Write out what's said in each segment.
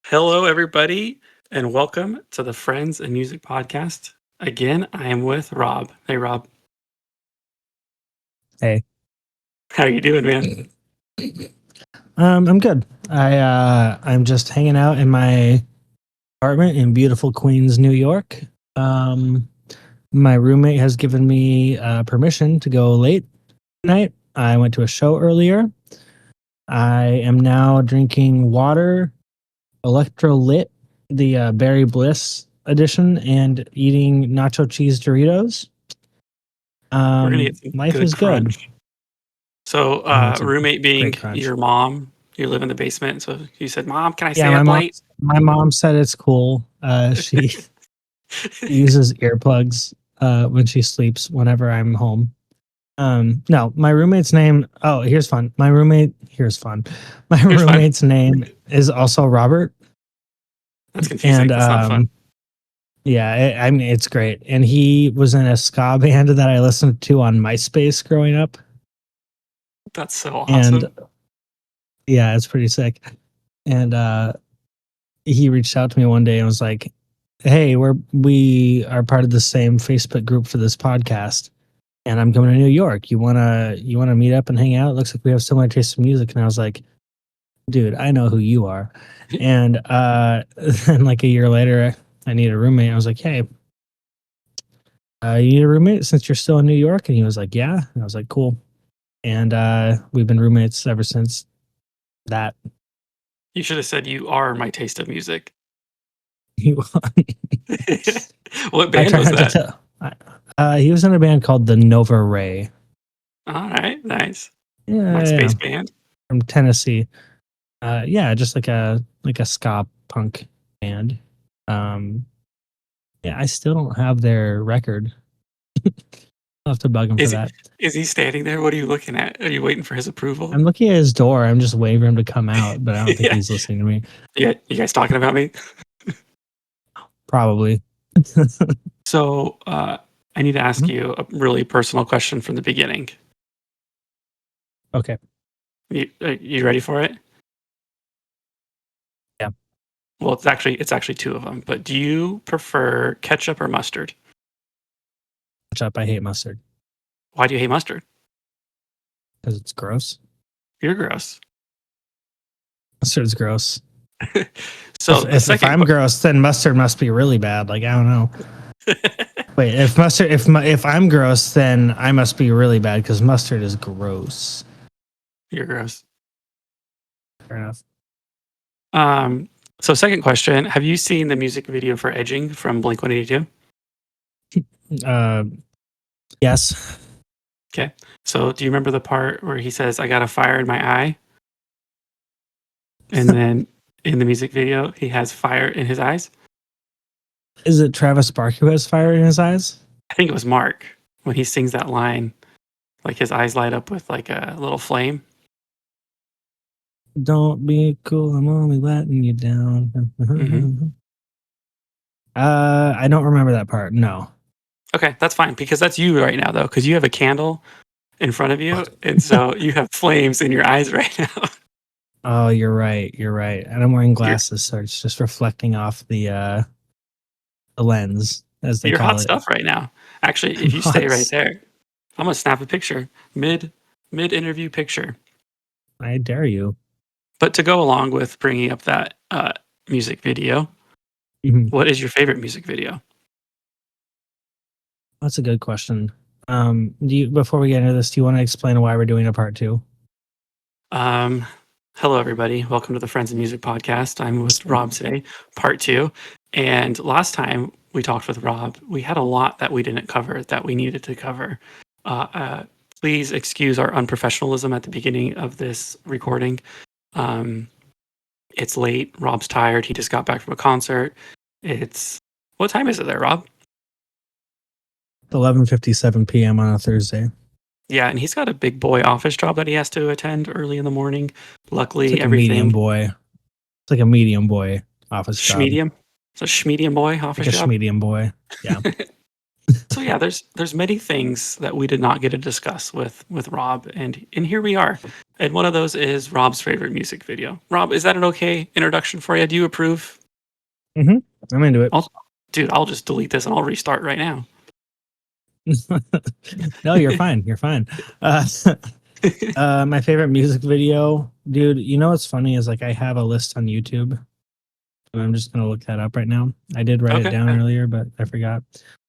Hello, everybody, and welcome to the Friends and Music Podcast. Again, I am with Rob. Hey, Rob. Hey. How you doing, man? I'm good. I'm just hanging out in my apartment in beautiful Queens, New York. My roommate has given me permission to go late tonight. I went to a show earlier. I am now drinking water, Electrolit, the Berry Bliss edition, and eating nacho cheese Doritos. We're gonna get some Life good is crunch. good. So, It's a roommate being great crunch. your mom, you live in the basement. So you said, "Mom, can I Yeah, stay up late?" my mom said it's cool. She uses earplugs when she sleeps whenever I'm home. No, my roommate's name. Oh, here's fun. Here's fun. My Here's fun. roommate's name is also Robert. That's confusing. And That's not fun. yeah, I mean it's great. And he was in a ska band that I listened to on MySpace growing up. That's so awesome. And yeah, it's pretty sick. And he reached out to me one day and was like, "Hey, we are part of the same Facebook group for this podcast, and I'm coming to New York. You wanna meet up and hang out? It looks like we have similar taste in music." And I was like, "Dude, I know who you are." And then like a year later, I need a roommate. I was like, "Hey, you need a roommate since you're still in New York?" And he was like, "Yeah." And I was like, "Cool." And we've been roommates ever since that. You should have said, "You are my taste of music." What I band try was not to that? tell. He was in a band called the Nova Ray. All right, nice. Yeah, Space band from Tennessee. Yeah, just like a ska punk band. Yeah, I still don't have their record. I'll have to bug him for that. Is he standing there? What are you looking at? Are you waiting for his approval? I'm looking at his door. I'm just waiting for him to come out, but I don't think he's listening to me. Yeah, you guys talking about me? Probably. So, I need to ask you a really personal question from the beginning. Okay. You ready for it? Yeah. Well, it's actually two of them. But do you prefer ketchup or mustard? Ketchup. I hate mustard. Why do you hate mustard? Because it's gross. You're gross. Mustard's gross. So if I'm gross, then mustard must be really bad. Like I don't know. Wait, if I'm gross, then I must be really bad because mustard is gross. You're gross. Fair enough. So second question, have you seen the music video for Edging from Blink-182? Yes. Okay. So do you remember the part where he says, "I got a fire in my eye"? And then in the music video, he has fire in his eyes? Is it Travis Barker who has fire in his eyes? I think it was Mark when he sings that line, like his eyes light up with like a little flame. Don't be cool, I'm only letting you down. Mm-hmm. I don't remember that part. No. Okay, that's fine because that's you right now though, because you have a candle in front of you, and so you have flames in your eyes right now. Oh, you're right. And I'm wearing glasses, so it's just reflecting off the lens, as they You're call hot it. stuff right now. Actually, if you stay right there, I'm gonna snap a picture mid interview picture. I dare you. But to go along with bringing up that music video, what is your favorite music video? That's a good question. Before we get into this, do you want to explain why we're doing a part 2? Hello, everybody. Welcome to the Friends and Music Podcast. I'm with Rob today, part 2. And last time we talked with Rob, we had a lot that we didn't cover that we needed to cover. Please excuse our unprofessionalism at the beginning of this recording. It's late. Rob's tired. He just got back from a concert. What time is it there, Rob? 11:57 p.m. on a Thursday. Yeah, and he's got a big boy office job that he has to attend early in the morning. Luckily, it's like everything. A medium boy. It's like a medium boy office job. Schmedium? It's a schmedium boy office job? Like a schmedium boy, yeah. So yeah, there's many things that we did not get to discuss with Rob, and here we are. And one of those is Rob's favorite music video. Rob, is that an okay introduction for you? Do you approve? Hmm. I'm into it. Dude, I'll just delete this and I'll restart right now. No, you're fine. You're fine. Uh, my favorite music video, dude. You know what's funny is like I have a list on YouTube. And I'm just gonna look that up right now. I did write it Okay. down earlier, but I forgot.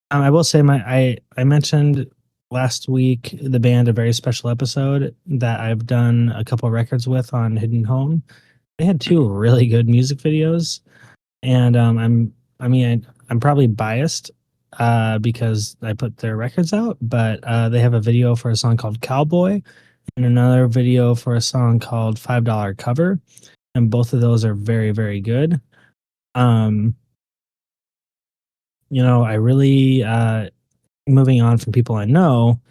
I will say I mentioned last week the band A Very Special Episode that I've done a couple records with on Hidden Home. They had two really good music videos, and I'm probably biased because I put their records out, but they have a video for a song called Cowboy and another video for a song called $5 Cover, and both of those are very, very good. Um, I really moving on from people I know,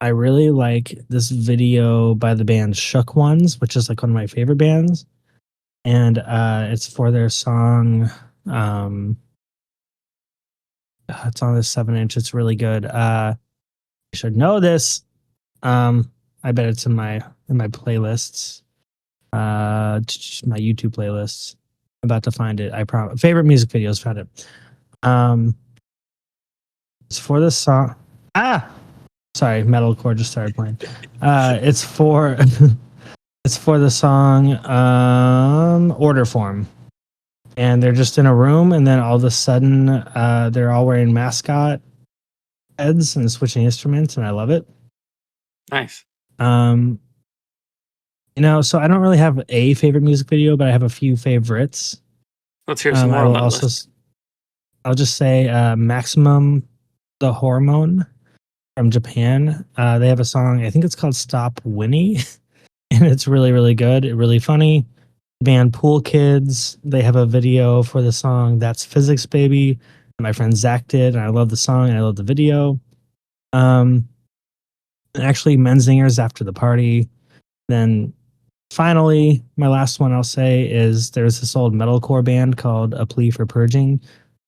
I really like this video by the band Shook Ones, which is like one of my favorite bands, and it's for their song. It's on this 7-inch. It's really good. You should know this. I bet it's in my playlists. My YouTube playlists. I'm about to find it. I promise. Favorite music videos. Found it. It's for the song. Sorry, metalcore just started playing. It's for it's for the song Order Form. And they're just in a room, and then all of a sudden, they're all wearing mascot heads and switching instruments, and I love it. Nice. So I don't really have a favorite music video, but I have a few favorites. Let's hear some more on that list. I'll just say Maximum the Hormone from Japan. They have a song, I think it's called Stop Winnie, and it's really, really good, really funny. Band Pool Kids, they have a video for the song That's Physics Baby. My friend Zach did, and I love the song and I love the video. Actually, Menzingers After the Party. Then finally, my last one I'll say is there's this old metalcore band called A Plea for Purging.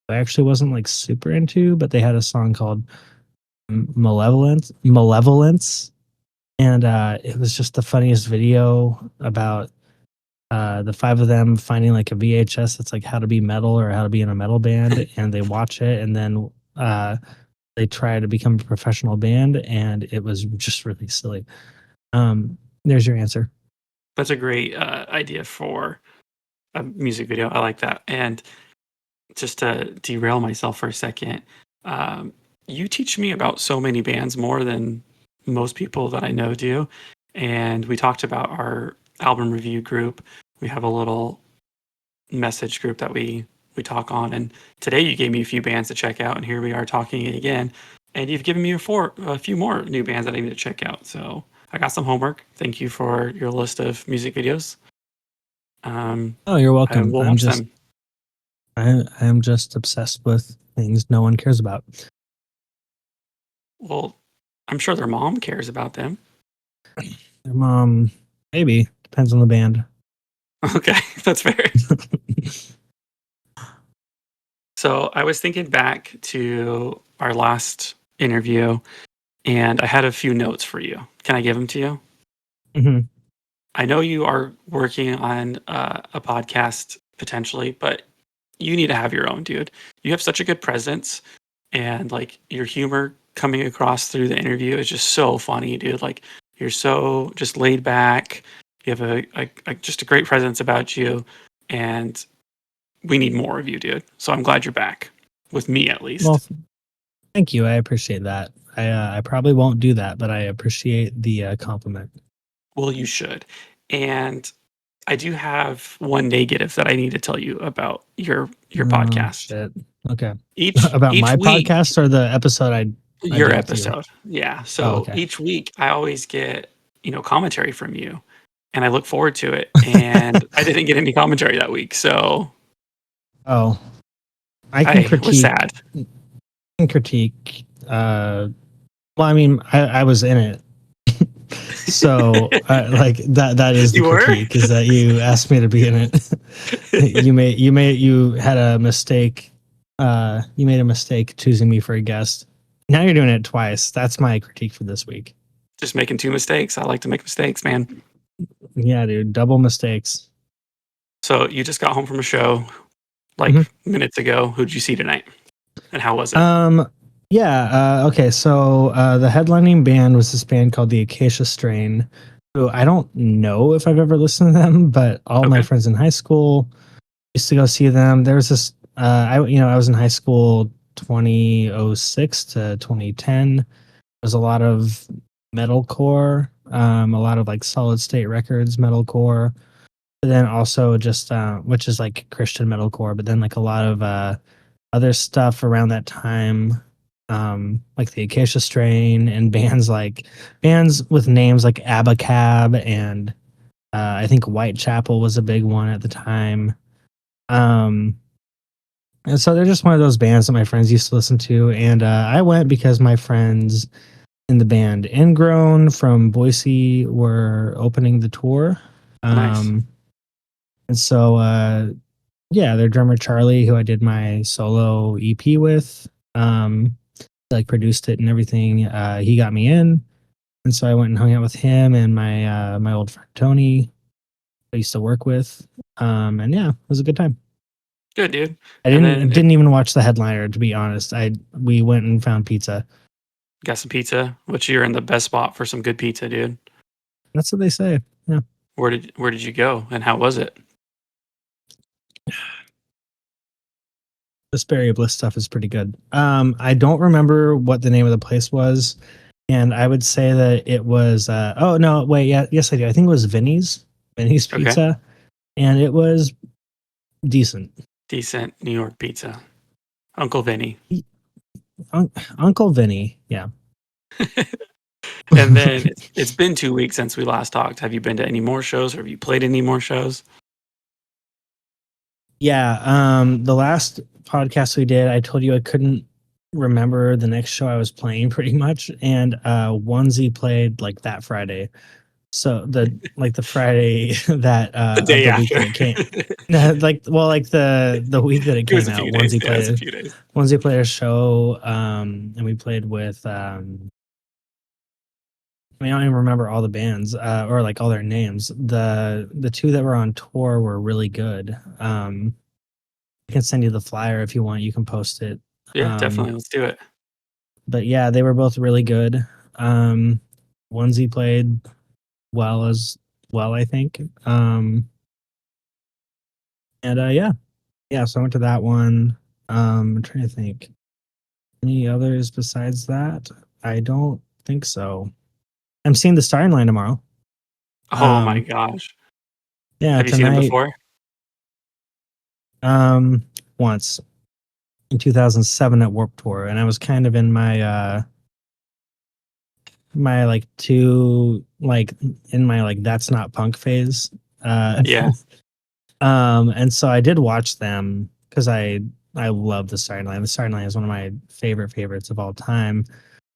I actually wasn't like super into, but they had a song called Malevolence, and it was just the funniest video about the five of them finding like a VHS that's like how to be metal or how to be in a metal band, and they watch it, and then they try to become a professional band, and it was just really silly. There's your answer. That's a great idea for a music video. I like that. And just to derail myself for a second, you teach me about so many bands more than most people that I know do. And we talked about our album review group. We have a little message group that we talk on. And today you gave me a few bands to check out, and here we are talking again. And you've given me a few more new bands that I need to check out. So I got some homework. Thank you for your list of music videos. Oh, you're welcome. We'll watch them. I am just obsessed with things no one cares about. Well, I'm sure their mom cares about them. Their mom, maybe. Depends on the band. Okay, that's fair. So I was thinking back to our last interview, and I had a few notes for you. Can I give them to you? Mm-hmm. I know you are working on a podcast potentially, but you need to have your own, dude. You have such a good presence, and like your humor coming across through the interview is just so funny, dude. Like you're so just laid back. You have a just a great presence about you, and we need more of you, dude. So I'm glad you're back with me, at least. Well, thank you. I appreciate that. I probably won't do that, but I appreciate the compliment. Well, you should. And I do have one negative that I need to tell you about your podcast. Shit. Okay. About my week, podcast or the episode your episode. Yeah. So okay. Each week I always get, commentary from you, and I look forward to it. And I didn't get any commentary that week. So I can critique. Was sad. I can critique. Well, I mean, I was in it. So like that is the critique, is that you asked me to be in it. You had a mistake. You made a mistake choosing me for a guest. Now you're doing it twice. That's my critique for this week. Just making 2 mistakes. I like to make mistakes, man. Yeah, dude, double mistakes. So you just got home from a show like minutes ago. Who'd you see tonight? And how was it? Okay, so the headlining band was this band called the Acacia Strain, who I don't know if I've ever listened to them, but all my Okay. friends in high school used to go see them. There was this I was in high school 2006 to 2010. There was a lot of metalcore, a lot of like Solid State Records metalcore, but then also just which is like Christian metalcore, but then like a lot of other stuff around that time, like the Acacia Strain and bands with names like Abacab and I think Whitechapel was a big one at the time. And so they're just one of those bands that my friends used to listen to, and I went because my friends in the band Ingrown from Boise were opening the tour. Nice. And so yeah, their drummer Charlie, who I did my solo EP with, like produced it and everything. He got me in, and so I went and hung out with him and my old friend Tony, I used to work with. And yeah, it was a good time. Good, dude. I And didn't then didn't even watch the headliner, to be honest. We went and found pizza. got some pizza, which you're in the best spot for some good pizza, dude. That's what they say. Yeah. Where did you go and how was it? The Sperry Bliss stuff is pretty good. I don't remember what the name of the place was, and I would say that it was. Oh no, wait, yeah, yes I do. I think it was Vinny's Okay. Pizza, and it was decent. Decent New York pizza. Uncle Vinny. Uncle Vinny, yeah. And then it's been 2 weeks since we last talked. Have you been to any more shows or have you played any more shows? Yeah, the last podcast we did, I told you I couldn't remember the next show I was playing pretty much, and Onesie played like that Friday. So the Friday that The of day the week after. that it came, like the week that it It was came a out. few days. Yeah, it was a few days. Onesie played a show, and we played with I mean, I don't even remember all the bands or like all their names. The two that were on tour were really good. I can send you the flyer if you want. You can post it. Yeah, definitely. Let's do it. But yeah, they were both really good. Onesie played well as well, I think. And yeah. So I went to that one. I'm trying to think. Any others besides that? I don't think so. I'm seeing the Starting Line tomorrow. Oh my Um, gosh. yeah, Have you seen him tonight. before? Once in 2007 at Warped Tour, and I was kind of in my like two like in my like that's not punk phase. Yeah. And so I did watch them because I love the Starting Line. The Starting Line is one of my favorites of all time.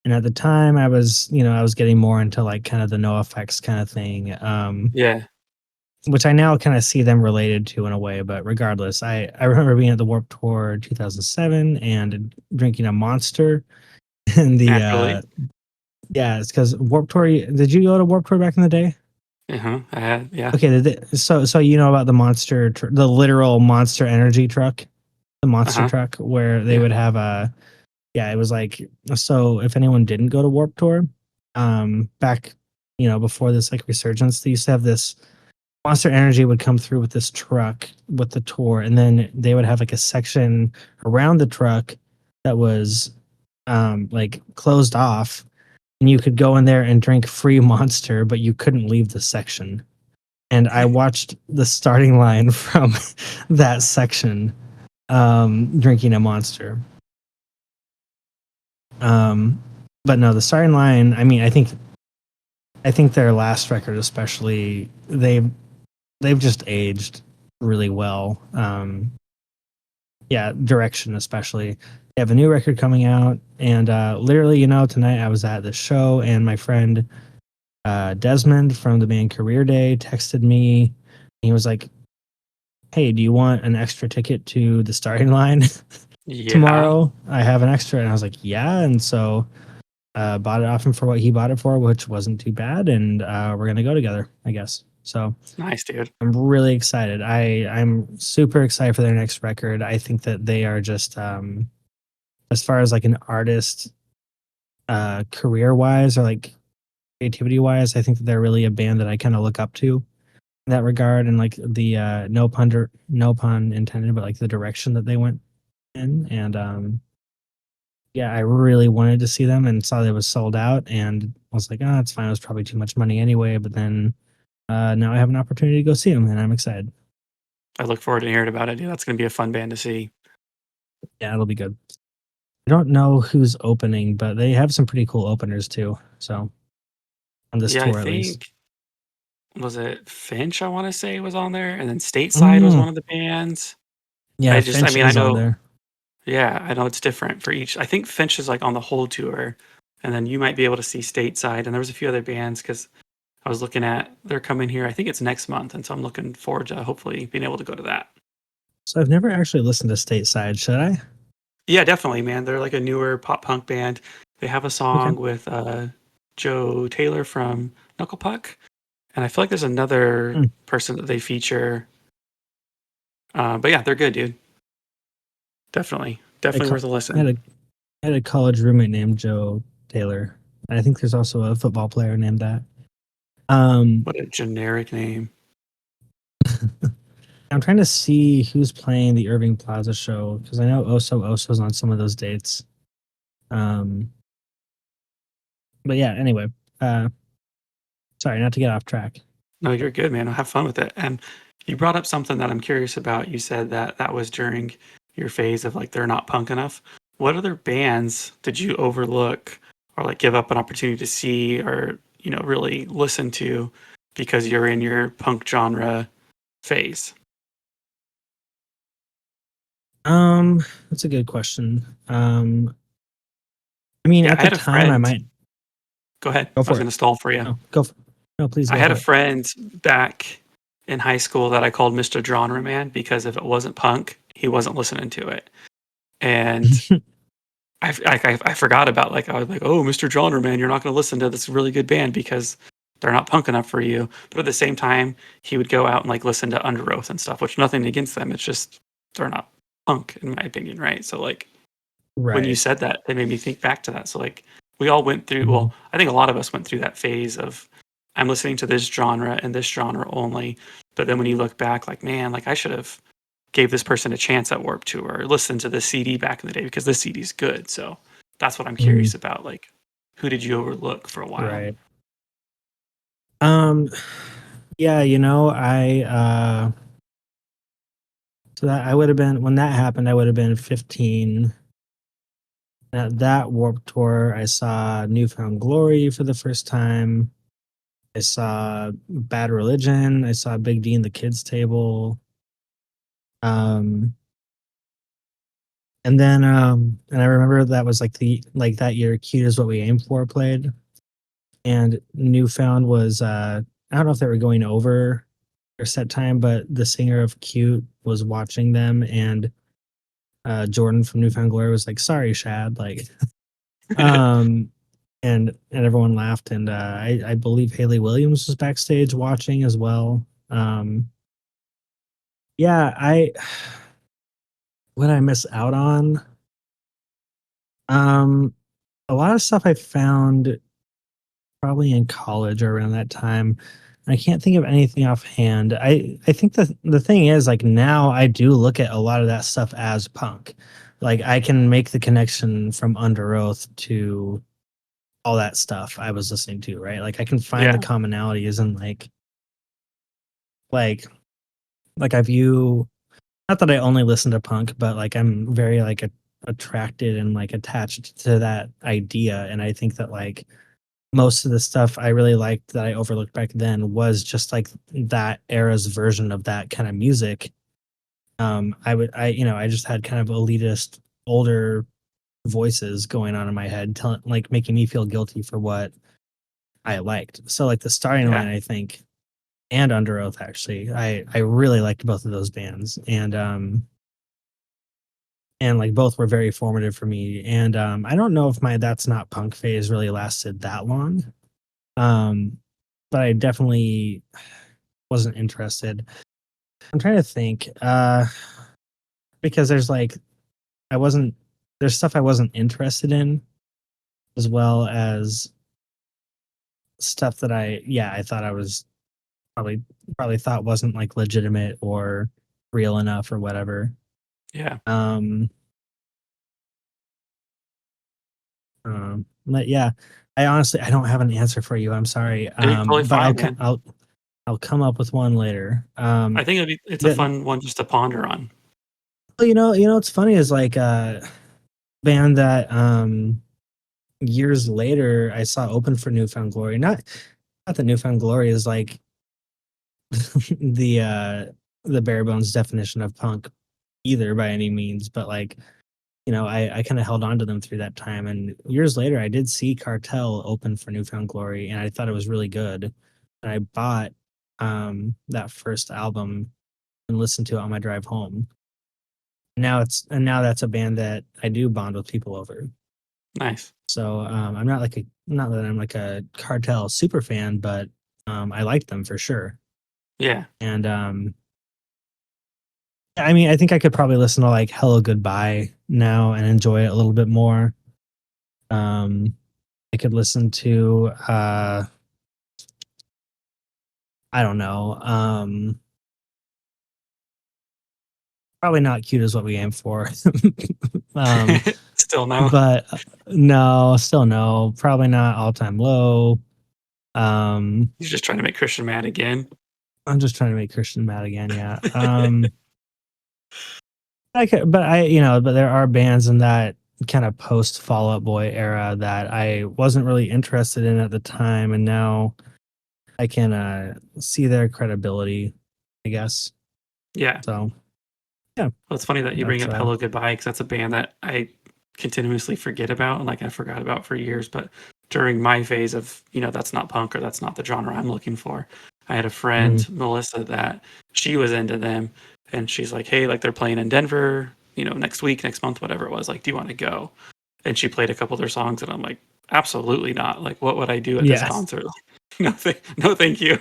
And at the time, I was I was getting more into like kind of the No Effects kind of thing. Yeah. Which I now kind of see them related to in a way. But regardless, I remember being at the Warped Tour 2007 and drinking a Monster in the Naturally. yeah, it's because Warped Tour. Did you go to Warped Tour back in the day? Uh-huh. I had, yeah. Okay, so you know about the Monster, the literal Monster Energy truck, the Monster Uh-huh. truck, where they Yeah. would have yeah, it was like, so if anyone didn't go to Warped Tour, back before this like resurgence, they used to have this Monster Energy would come through with this truck with the tour, and then they would have like a section around the truck that was like closed off, and you could go in there and drink free Monster, but you couldn't leave the section. And I watched the starting line from that section, drinking a Monster. But no, the starting line. I mean, I think their last record, especially, they've just aged really well. Yeah, Direction especially. They have a new record coming out, and literally, tonight I was at the show, and my friend Desmond from the band Career Day texted me. He was like, "Hey, do you want an extra ticket to the starting line?" Yeah. tomorrow. I have an extra. And I was like, yeah. And so bought it off him for what he bought it for, which wasn't too bad. And we're going to go together, I guess. So Nice, dude. I'm really excited. I'm super excited for their next record. I think that they are just, as far as like an artist, career wise or like creativity wise, I think that they're really a band that I kind of look up to in that regard. And like the no pun intended, but like the direction that they went in. And yeah, I really wanted to see them and saw that it was sold out, and I was like, oh, it's fine. It was probably too much money anyway. But then now I have an opportunity to go see them, and I'm excited. I look forward to hearing about it, dude. That's gonna be a fun band to see. Yeah, it'll be good. I don't know who's opening, but they have some pretty cool openers too. So on this Yeah, I tour, at least. think was it Finch, I wanna say, was on there, and then Stateside was Mm, one of the bands. yeah, I Finch mean, I is on know there. yeah, I know it's different for each. I think Finch is, like, on the whole tour, and then you might be able to see Stateside, and there was a few other bands because I was looking at they're coming here, I think it's next month, and so I'm looking forward to hopefully being able to go to that. So I've never actually listened to Stateside. Should I? Yeah, definitely, man. They're like a newer pop punk band. They have a Okay. song with Joe Taylor from Knuckle Puck, and I feel like there's another Hmm. person that they feature. But yeah, they're good, dude. Definitely, I, definitely co- worth a I had listen. a I had a college roommate named Joe Taylor. And I think there's also a football player named that. Um, What a generic name. I'm trying to see who's playing the Irving Plaza show because I know Oso Oso's on some of those dates. Um, but yeah, anyway, uh, sorry, not to get off track. No, you're good, man. I'll have fun with it. And you brought up something that I'm curious about. You said that that was during your phase of like they're not punk enough. What other bands did you overlook or like give up an opportunity to see or, really listen to because you're in your punk genre phase? That's a good question. I mean, Yeah, at I the had a time, I friend. might Go ahead. go I was for going it. to stall for you. No, go for no, please I go had a for it. friend back in high school that I called Mr. Genre Man because if it wasn't punk, he wasn't listening to it. And I forgot about like I was like, oh, Mr. Genre Man, you're not going to listen to this really good band because they're not punk enough for you. But at the same time, he would go out and like listen to Under Oath and stuff, which nothing against them. It's just they're not punk in my opinion, right? So like when you Right. said that, it made me think back to that. So like we all went through. Mhm. Well, I think a lot of us went through that phase of I'm listening to this genre and this genre only. But then when you look back, like man, like I should have gave this person a chance at Warp Tour or listened to this CD back in the day because this CD is good. So that's what I'm Mhm. curious about. Like, who did you overlook for a while? Right. Um, yeah, so that I would have been when that happened, I would have been 15. At that Warp Tour, I saw Newfound Glory for the first time. I saw Bad Religion. I saw Big D and the Kids Table. Um, and I remember that was like that year. Cute is what we aim for played, and Newfound was I don't know if they were going over their set time, but the singer of Cute was watching them, and Jordan from Newfound Glory was like, "Sorry, Shad," like, um, and everyone laughed, and I believe Haley Williams was backstage watching as well. Yeah, I what I miss out on, um, a lot of stuff I found probably in college or around that time. I can't think of anything offhand. I think the thing is like now I do look at a lot of that stuff as punk. Like I can make the connection from Under Oath to all that stuff I was listening to, right? Like I can find the Yeah, commonalities and like like I view not that I only listen to punk, but like I'm very like attracted and like attached to that idea. And I think that like most of the stuff I really liked that I overlooked back then was just like that era's version of that kind of music. I just had kind of elitist older voices going on in my head, telling like making me feel guilty for what I liked. So like the starting yeah, line, I think, and Under Oath actually, I really liked both of those bands, and and like both were very formative for me. And I don't know if my That's Not Punk phase really lasted that long. But I definitely wasn't interested. I'm trying to think, because there's like I wasn't there's stuff I wasn't interested in, as well as stuff that I thought I was probably probably thought wasn't like legitimate or real enough or whatever. Yeah. Um, but yeah, I don't have an answer for you. I'm sorry. You're totally But fine, man. I'll come up with one later. I think it's a The, fun one just to ponder on. well, what's funny is like band that years later I saw open for Newfound Glory. Not that Newfound Glory is like the bare bones definition of punk either by any means, but like I kind of held on to them through that time. And years later, I did see Cartel open for Newfound Glory, and I thought it was really good. And I bought that first album and listened to it on my drive home. Now that's a band that I do bond with people over. Nice. So I'm not that I'm like a Cartel super fan, but I liked them for sure. Yeah. And I mean, I think I could probably listen to like Hello Goodbye now and enjoy it a little bit more. I could listen to I don't know. Probably not Cute is What We Aim For. um, Still no. but no, still no. Probably not All Time Low. Um, You're just trying to make Christian mad again. I'm just trying to make Christian mad again, yeah. But there are bands in that kind of post Fall Out Boy era that I wasn't really interested in at the time, and now I can see their credibility, I guess. Yeah. So yeah, Well, it's funny that you bring that's up Hello Goodbye because that's a band that I continuously forget about and like I forgot about for years. But during my phase of, that's not punk or that's not the genre I'm looking for, I had a friend, Melissa, that she was into them and she's like, hey, like they're playing in Denver, next week, next month, whatever it was. Like, do you want to go? And she played a couple of their songs and I'm like, absolutely not. Like, what would I do at this yes. concert? No, no, thank you.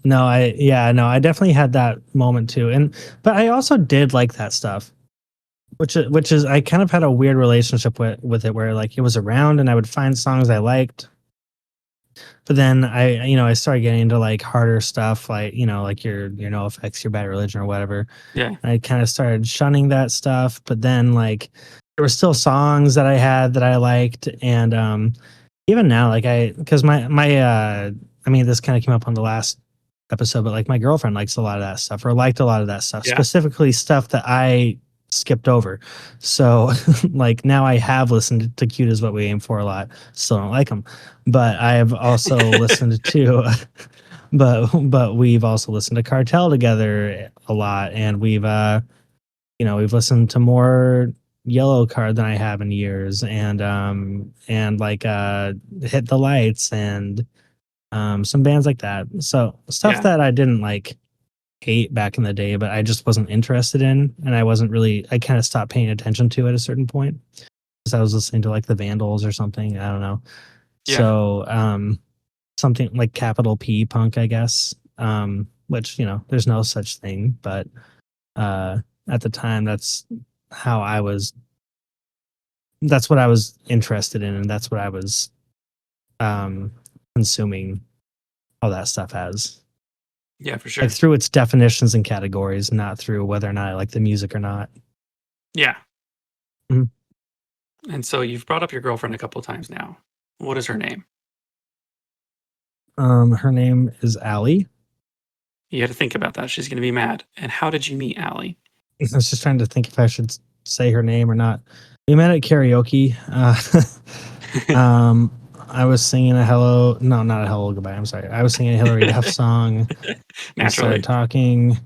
No, I definitely had that moment too, but I also did like that stuff, which is I kind of had a weird relationship with it, where like it was around and I would find songs I liked, but then I started getting into like harder stuff, like like your NoFX, your Bad Religion or whatever. Yeah. I kind of started shunning that stuff, but then like there were still songs that I had that I liked, and even now, like because I mean, this kind of came up on the last episode, but like my girlfriend likes a lot of that stuff, or liked a lot of that stuff, Yeah. specifically stuff that I skipped over. So like now I have listened to Cute Is What We Aim For a lot. Still don't like them, but I have also listened to but we've also listened to Cartel together a lot, and we've listened to more Yellow Card than I have in years, and like Hit the Lights and some bands like that. So stuff Yeah. that I didn't like hate back in the day, but I just wasn't interested in, and I kind of stopped paying attention to at a certain point because I was listening to like the Vandals or something. I don't know. Yeah. So something like capital P punk, I guess. Which there's no such thing, but at the time how I was that's what I was interested in, and that's what I was consuming all that stuff as. Yeah, for Like sure. through its definitions and categories, not through whether or not I like the music or not. Yeah. Mhm. And so you've brought up your girlfriend a couple of times now. What is her name? Her name is Allie. You had to think about that. She's going to be mad. And how did you meet Allie? I was just trying to think if I should say her name or not. We met at karaoke. I was singing not a Hello Goodbye. I'm sorry. I was singing a Hillary Duff song. We started Naturally. talking,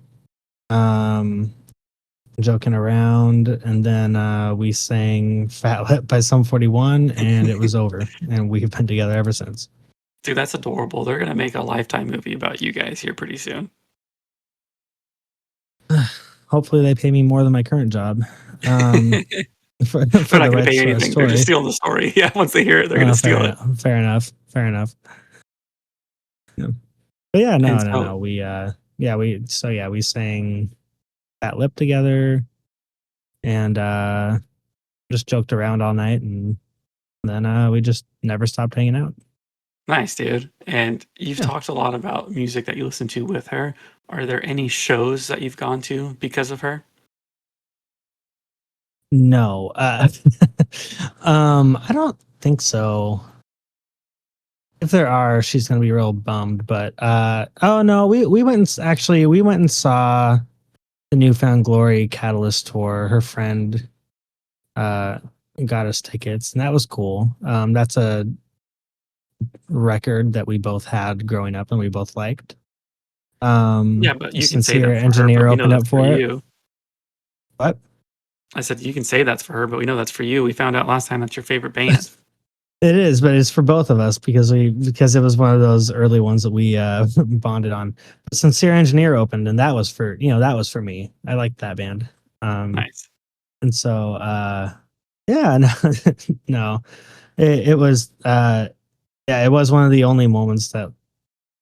joking around, and then we sang Fat Lip by Sum 41, and it was over. And we've been together ever since. Dude, that's adorable. They're going to make a Lifetime movie about you guys here pretty soon. Hopefully they pay me more than my current job. for They're not the gonna rights pay to our anything. They're just story. stealing the story. Yeah, once they hear it, they're gonna Fair steal it. enough. Fair enough. Fair enough. Yeah. But yeah, And no. so, We sang Fat Lip together and just joked around all night, and then we just never stopped hanging out. nice, dude. And you've Yeah. talked a lot about music that you listen to with her. Are there any shows that you've gone to because of her? No. I don't think so. If there are, she's gonna be real bummed. But oh no, we went and actually we went and saw the Newfound Glory Catalyst tour. Her friend uh got us tickets, and that was cool. That's a record that we both had growing up and we both liked. Yeah, but you can say Sincere that for her, Engineer but we know opened up that's for for it. you. What? I said you can say that's for her, but we know that's for you. We found out last time that's your favorite band. It is, but it's for both of us because it was one of those early ones that we bonded on. But Sincere Engineer opened, and that was for me. I liked that band. Nice. And so yeah, no, no. It was yeah, it was one of the only moments that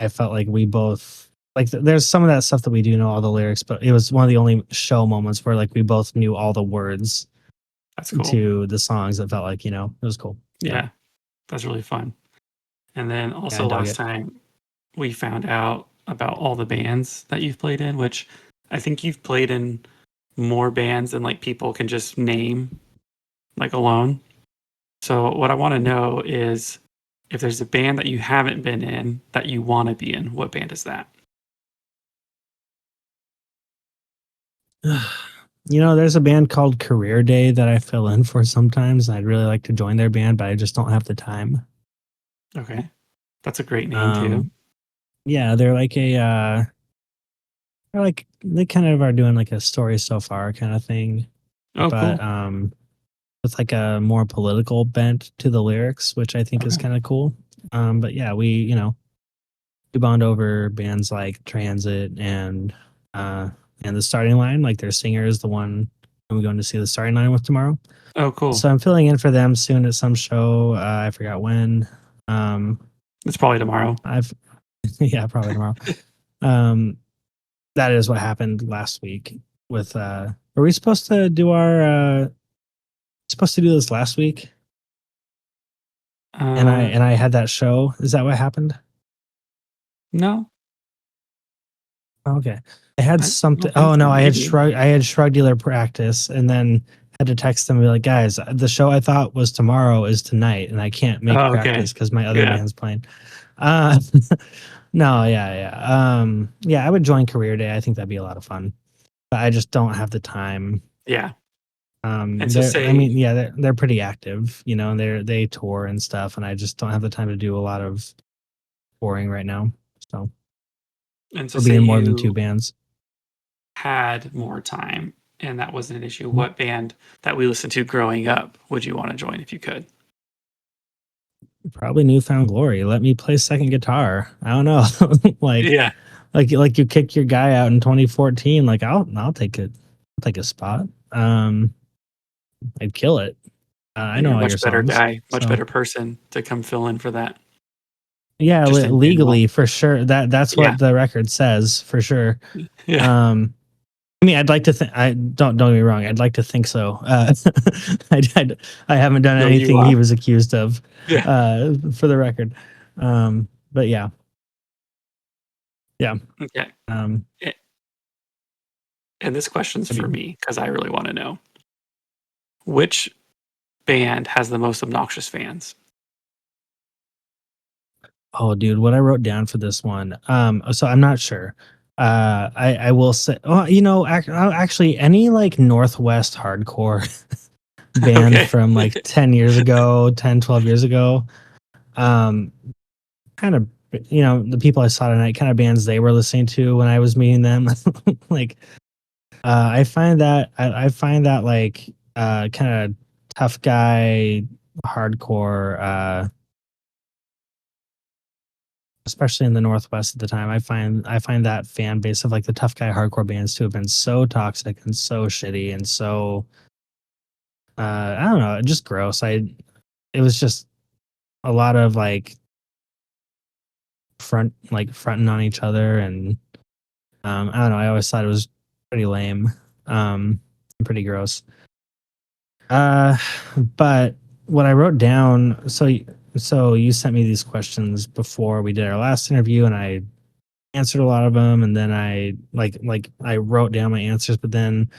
I felt like we both like there's some of that stuff that we do know all the lyrics, but it was one of the only show moments where like we both knew all the words That's cool. to the songs that felt like, it was cool. Yeah, that's really fun. And then Yeah, I also dug last it. time we found out about all the bands that you've played in, which I think you've played in more bands than like people can just name like alone. So what I want to know is if there's a band that you haven't been in that you want to be in, what band is that? There's a band called Career Day that I fill in for sometimes. I'd really like to join their band, but I just don't have the time. Okay. That's a great name too. Um, yeah, they're like they kind of are doing like a story so far kind of thing, Oh, but cool. with like a more political bent to the lyrics, which I think is Okay. kind of cool. But yeah, we bond over bands like Transit and the Starting Line. Like their singer is the one I'm going to see the Starting Line with tomorrow. Oh, cool. So I'm filling in for them soon at some show. I forgot when. Um, It's probably tomorrow. I've yeah, probably tomorrow. Um, that is what happened last week with were we supposed to do supposed to do this last week? And I Uh, and I had that show. Is that what happened? no, Okay. I had I something. don't think Oh so. no, Maybe. I had Shrugular practice and then had to text them and be like, guys, the show I thought was tomorrow is tonight and I can't make Oh, okay. practice because my other Yeah. band's playing. Uh no, yeah. Yeah, I would join Career Day. I think that'd be a lot of fun. But I just don't have the time. Yeah. And so I say, mean, yeah, they're pretty active, and they tour and stuff, and I just don't have the time to do a lot of touring right now. So and so or say being more than two you bands. had more time and that wasn't an issue. Mhm. What band that we listened to growing up would you want to join if you could? Probably Newfound Glory. Let me play second guitar. I don't know. like Yeah. like you kicked your guy out in 2014. Like I'll take it. I'll take a spot. I'd kill it. I And know you're a all your much better songs. guy, much So better person to come fill in for that. yeah, Just in general. legally for sure. That's Yeah. what the record says for sure. Yeah. Um, I mean, I'd like to think. I don't get me wrong. I'd like to think so. I haven't done No, you anything he was accused of, yeah. for the record. But yeah, yeah. Okay. Um, A- And this question's I for mean, me because I really want to know which band has the most obnoxious fans? oh, dude, what I wrote down for this one. So I'm not sure. I will say, oh, actually, any like Northwest hardcore band Okay. from like 10 years ago, 10, 12 years ago. Um, kind of the people I saw tonight, kind of bands they were listening to when I was meeting them. like I find that like kind of tough guy hardcore, especially in the Northwest at the time. I find that fan base of like the tough guy hardcore bands to have been so toxic and so shitty and so I don't know, just gross. It was just a lot of like fronting on each other, and I don't know. I always thought it was pretty lame, and pretty gross. Uh, but what I wrote down, so you sent me these questions before we did our last interview, and I answered a lot of them, and then I I wrote down my answers, but then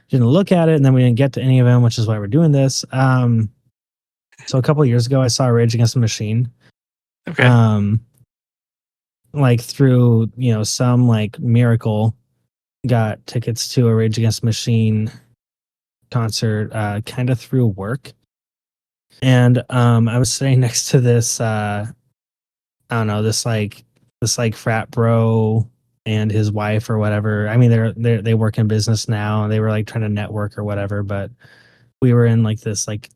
didn't look at it, and then we didn't get to any of them, which is why we're doing this. So a couple of years ago, I saw Rage Against the Machine. Okay. Um, like through some like miracle, got tickets to a Rage Against the Machine concert, kind of through work, and I was sitting next to this I don't know, this like frat bro and his wife or whatever. I mean, they work in business now, and they were like trying to network or whatever. But we were in like this like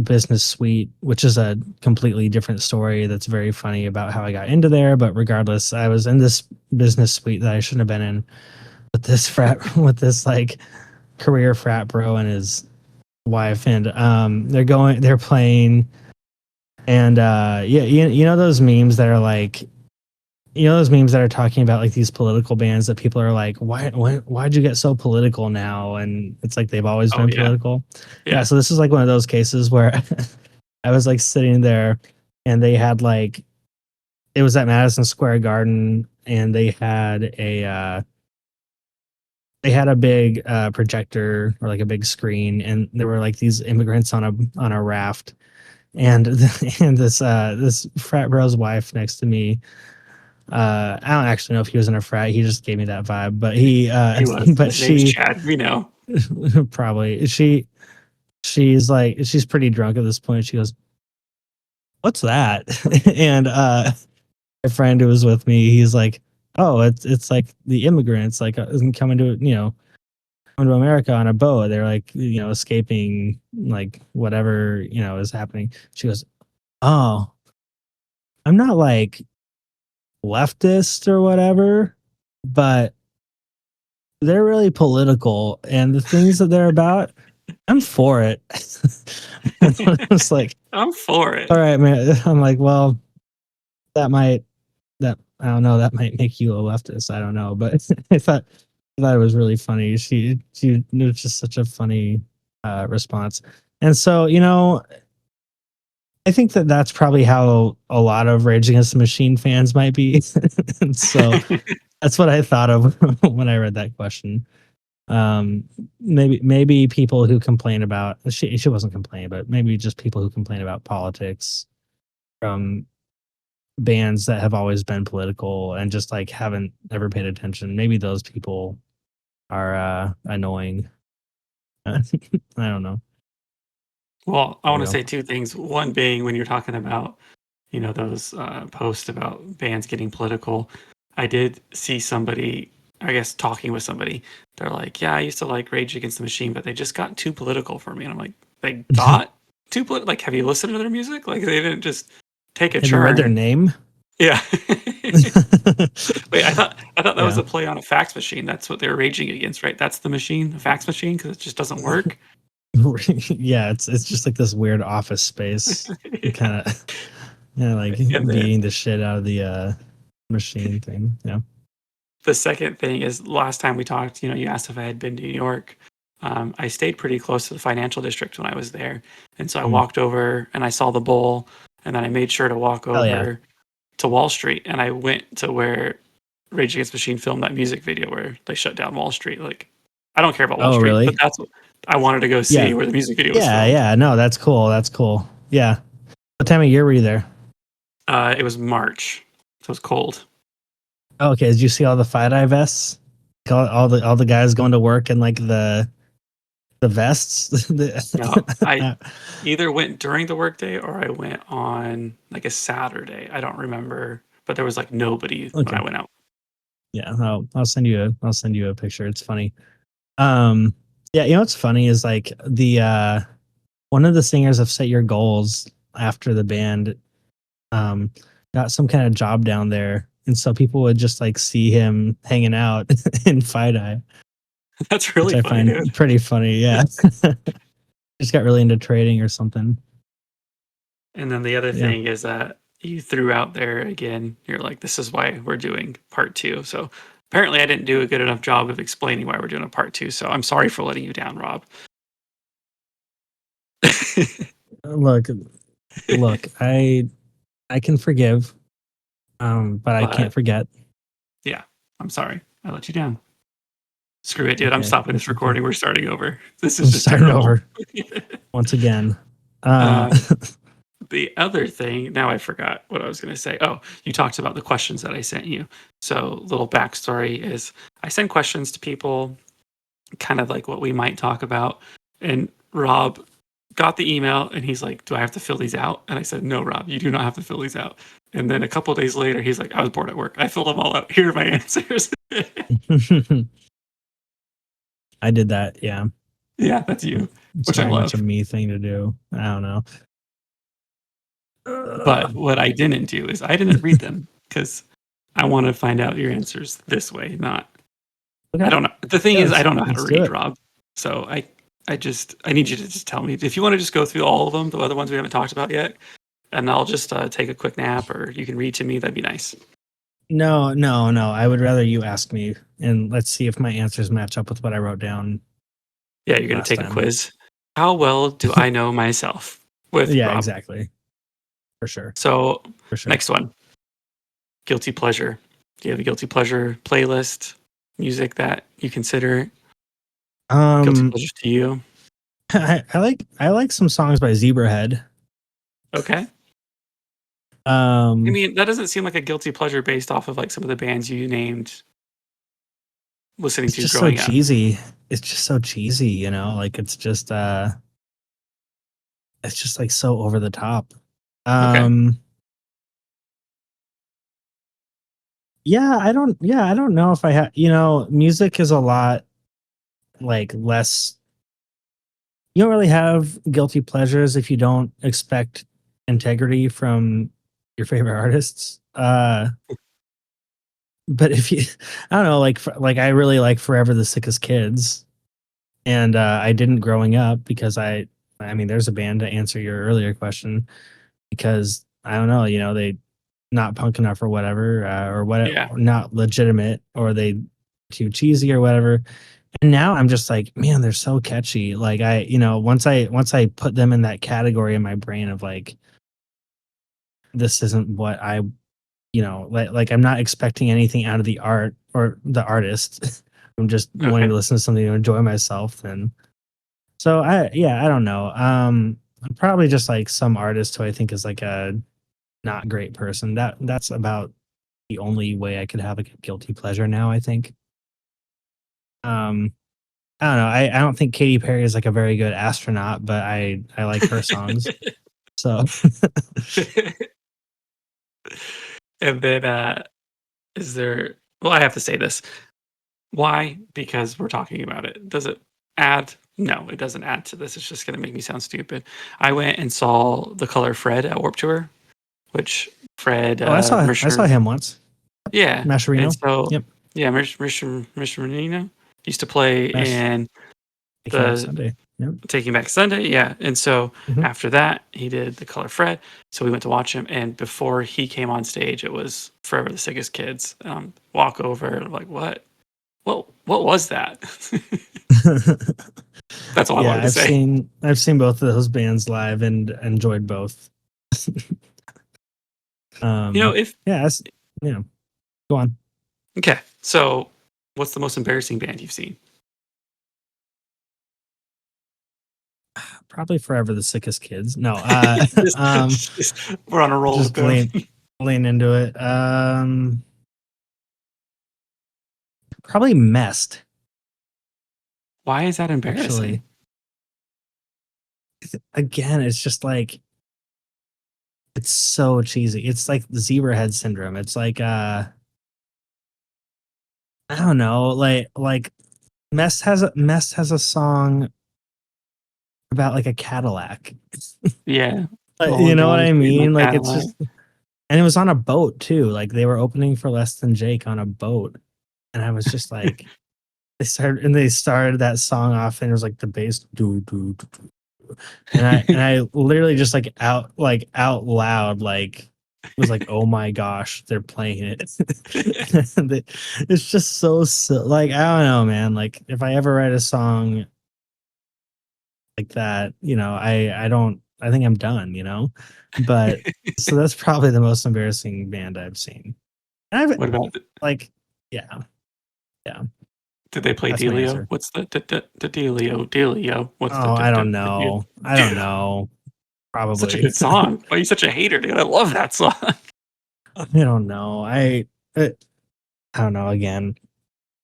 business suite, which is a completely different story. That's very funny about how I got into there. But regardless, I was in this business suite that I shouldn't have been in with this frat with this like career frat bro and his wife, and they're playing, and yeah, you know those memes that are like, those memes that are talking about like these political bands that people are like, why'd you get so political now? And it's like they've always Oh been yeah. political. Yeah. Yeah. So this is like one of those cases where I was like sitting there, and they had like, it was at Madison Square Garden, and they had a big projector, or like a big screen, and there were like these immigrants on a raft, and and this frat bro's wife next to me. I don't actually know if he was in a frat. He just gave me that vibe. But He was. but His name's she Chad. We know. probably she's like, she's pretty drunk at this point. She goes, "What's that?" And my friend who was with me, he's like, "Oh, it's like the immigrants like coming to coming to America on a boat. They're like escaping like whatever is happening." She goes, "Oh, I'm not like leftist or whatever, but they're really political, and the things that they're about, I'm for it." And I was like, I'm for it. all right, man. I'm like, well, that might that I don't know, that might make you a leftist. I don't know. But I thought it was really funny. She it was just such a funny response. And so, I think that that's probably how a lot of Rage Against the Machine fans might be. And so that's what I thought of when I read that question. Maybe people who complain about, she wasn't complaining, but maybe just people who complain about politics from bands that have always been political and just like haven't ever paid attention. Maybe those people are annoying. I don't know. Well, I There want you to go. say two things. One being when you're talking about, those posts about bands getting political, I did see somebody, I guess, talking with somebody. They're like, "Yeah, I used to like Rage Against the Machine, but they just got too political for me." And I'm like, "They got too political? Like, have you listened to their music? Like, they didn't just take a Have you read their turn." name? Yeah. Wait, I thought that was Yeah. a play on a fax machine. That's what they're raging against, right? That's the machine, the fax machine, because it just doesn't work. Yeah, it's just like this weird office space, Yeah. kind of like And then beating the shit out of the machine thing. Yeah. the second thing is last time we talked, you asked if I had been to New York. I stayed pretty close to the financial district when I was there. And so I Mm. walked over and I saw the bowl. And then I made sure to walk Hell yeah. over to Wall Street. And I went to where Rage Against the Machine filmed that music video where they shut down Wall Street. Like, I don't care about Wall Oh, Street, but really? that's what I wanted to go Yeah. see where the music video was Yeah. filmed. Yeah. No, that's cool. That's cool. Yeah. What time of year were you there? It was March, so it was cold. Oh, okay. Did you see all the 5-eye vests? All the guys going to work in like the vests. No, I either went during the workday or I went on like a Saturday. I don't remember, but there was like nobody when Okay. I went out. Yeah. I'll send you a picture. It's funny. Yeah. What's funny is like the one of the singers of Set Your Goals, after the band um got some kind of job down there, and so people would just like see him hanging out in 5-eye, That's which really I funny, dude. find pretty funny. Yeah. Just got really into trading or something. And then the other Yeah. thing is that you threw out there again, you're like, this is why we're doing part two. So apparently I didn't do a good enough job of explaining why we're doing a part two. So I'm sorry for letting you down, Rob. Look, I can forgive, but I can't But forget. yeah, I'm sorry. I let you down. Screw it, dude. I'm Okay, stopping this it's okay. recording. We're starting over. This I'm is just starting terrible. over once again. Um, the other thing, now I forgot what I was going to say. Oh, you talked about the questions that I sent you. So, little backstory is I send questions to people, kind of like what we might talk about. And Rob got the email and he's like, do I have to fill these out? And I said, no, Rob, you do not have to fill these out. And then a couple of days later, he's like, I was bored at work. I filled them all out. Here are my answers. I did that. Yeah, Yeah, that's you, it's which I very much a love. me thing to do. I don't know. But what I didn't do is I didn't read them because I want to find out your answers this way, not. I Okay, don't know. The thing yeah, is, I don't know how to let's do read, it. Rob. So I need you to just tell me if you want to just go through all of them, the other ones we haven't talked about yet, and I'll just take a quick nap, or you can read to me. That'd be nice. No, no, no. I would rather you ask me, and let's see if my answers match up with what I wrote down Yeah, you're gonna last take a time. quiz. How well do I know myself with Yeah, Rob? exactly. For sure. So For sure. next one, guilty pleasure. Do you have a guilty pleasure playlist? Music that you consider guilty pleasures to you? I like some songs by Zebrahead. Okay. I Um, mean, that doesn't seem like a guilty pleasure based off of like some of the bands you named listening it's to just so growing up. cheesy. It's just so cheesy, like it's just like so over the top. Okay. Yeah, I don't know if I have, music is a lot like less. You don't really have guilty pleasures if you don't expect integrity from your favorite artists. But if you, I don't know, like I really like Forever the Sickest Kids, and I didn't growing up because I mean, there's a band to answer your earlier question because I don't know, they not punk enough or whatever, or what, Yeah. or not legitimate, or they too cheesy or whatever. And now I'm just like, man, they're so catchy. Like once I put them in that category in my brain of like, this isn't what I, like I'm not expecting anything out of the art or the artist. I'm just wanting Okay. to listen to something to enjoy myself. And so I don't know. I'm probably just like some artist who I think is like a not great person. That's about the only way I could have like a guilty pleasure now, I think. Um, I don't know. I don't think Katy Perry is like a very good astronaut, but I like her songs. So And then is there well, I have to say this. Why? Because we're talking about it. Does it add? No, it doesn't add to this. It's just gonna make me sound stupid. I went and saw the color Fred at Warped Tour, which Fred I saw Mercer. him once. Yeah. And Mascherino. so Yep. yeah, Mr. Menino used to play Mash in Taking Back the Sunday. Yep. Taking Back Sunday, yeah. And so Hmm. after that, he did The Color Fred. So we went to watch him, and before he came on stage, it was Forever the Sickest Kids. Walk over, and I'm like, what? What was that? That's all I Yeah, wanted to say. I've seen both of those bands live and enjoyed both. You know, if yeah, yeah. Go on. okay, so what's the most embarrassing band you've seen? Probably Forever the Sickest Kids. No, just, we're on a roll with just them. lean into it. Probably Messed, Why is that embarrassing? actually. Again, it's just like it's so cheesy. It's like the zebra head syndrome. It's like I don't know, like Mess has a song about like a Cadillac. Yeah, You rolling know what down the I street in my mean? Like it's Cadillac. just, and it was on a boat too. Like they were opening for Less Than Jake on a boat, and I was just like, they started that song off, and it was like the bass, do do do, do. and I literally just out loud was like, oh my gosh, they're playing it. It's just so like, I don't know, man. Like if I ever write a song like that, I think I'm done, but so that's probably the most embarrassing band I've seen. And I've What about like, yeah, yeah, did they play that's my Delio? answer. What's the Delio? What's Oh, I don't know. I don't Dude, know. such a Probably. good song. Why are you such a hater, dude? I love that song. I don't know. I don't know. Again,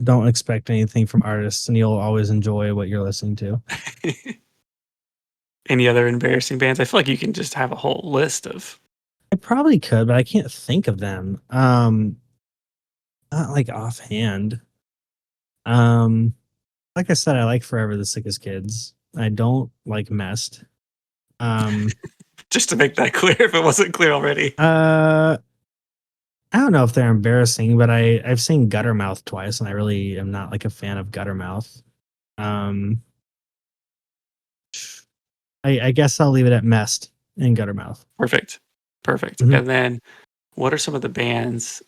don't expect anything from artists, and you'll always enjoy what you're listening to. Any other embarrassing bands? I feel like you can just have a whole list of. I probably could, but I can't think of them. Not like offhand. Um, like I said, I like Forever the Sickest Kids. I don't like Mest. Um, Just to make that clear, if it wasn't clear already. uh, I don't know if they're embarrassing, but I've seen Guttermouth twice, and I really am not like a fan of Guttermouth. Um, I guess I'll leave it at Mest and Guttermouth. Perfect, perfect. Mhm. And then, what are some of the bands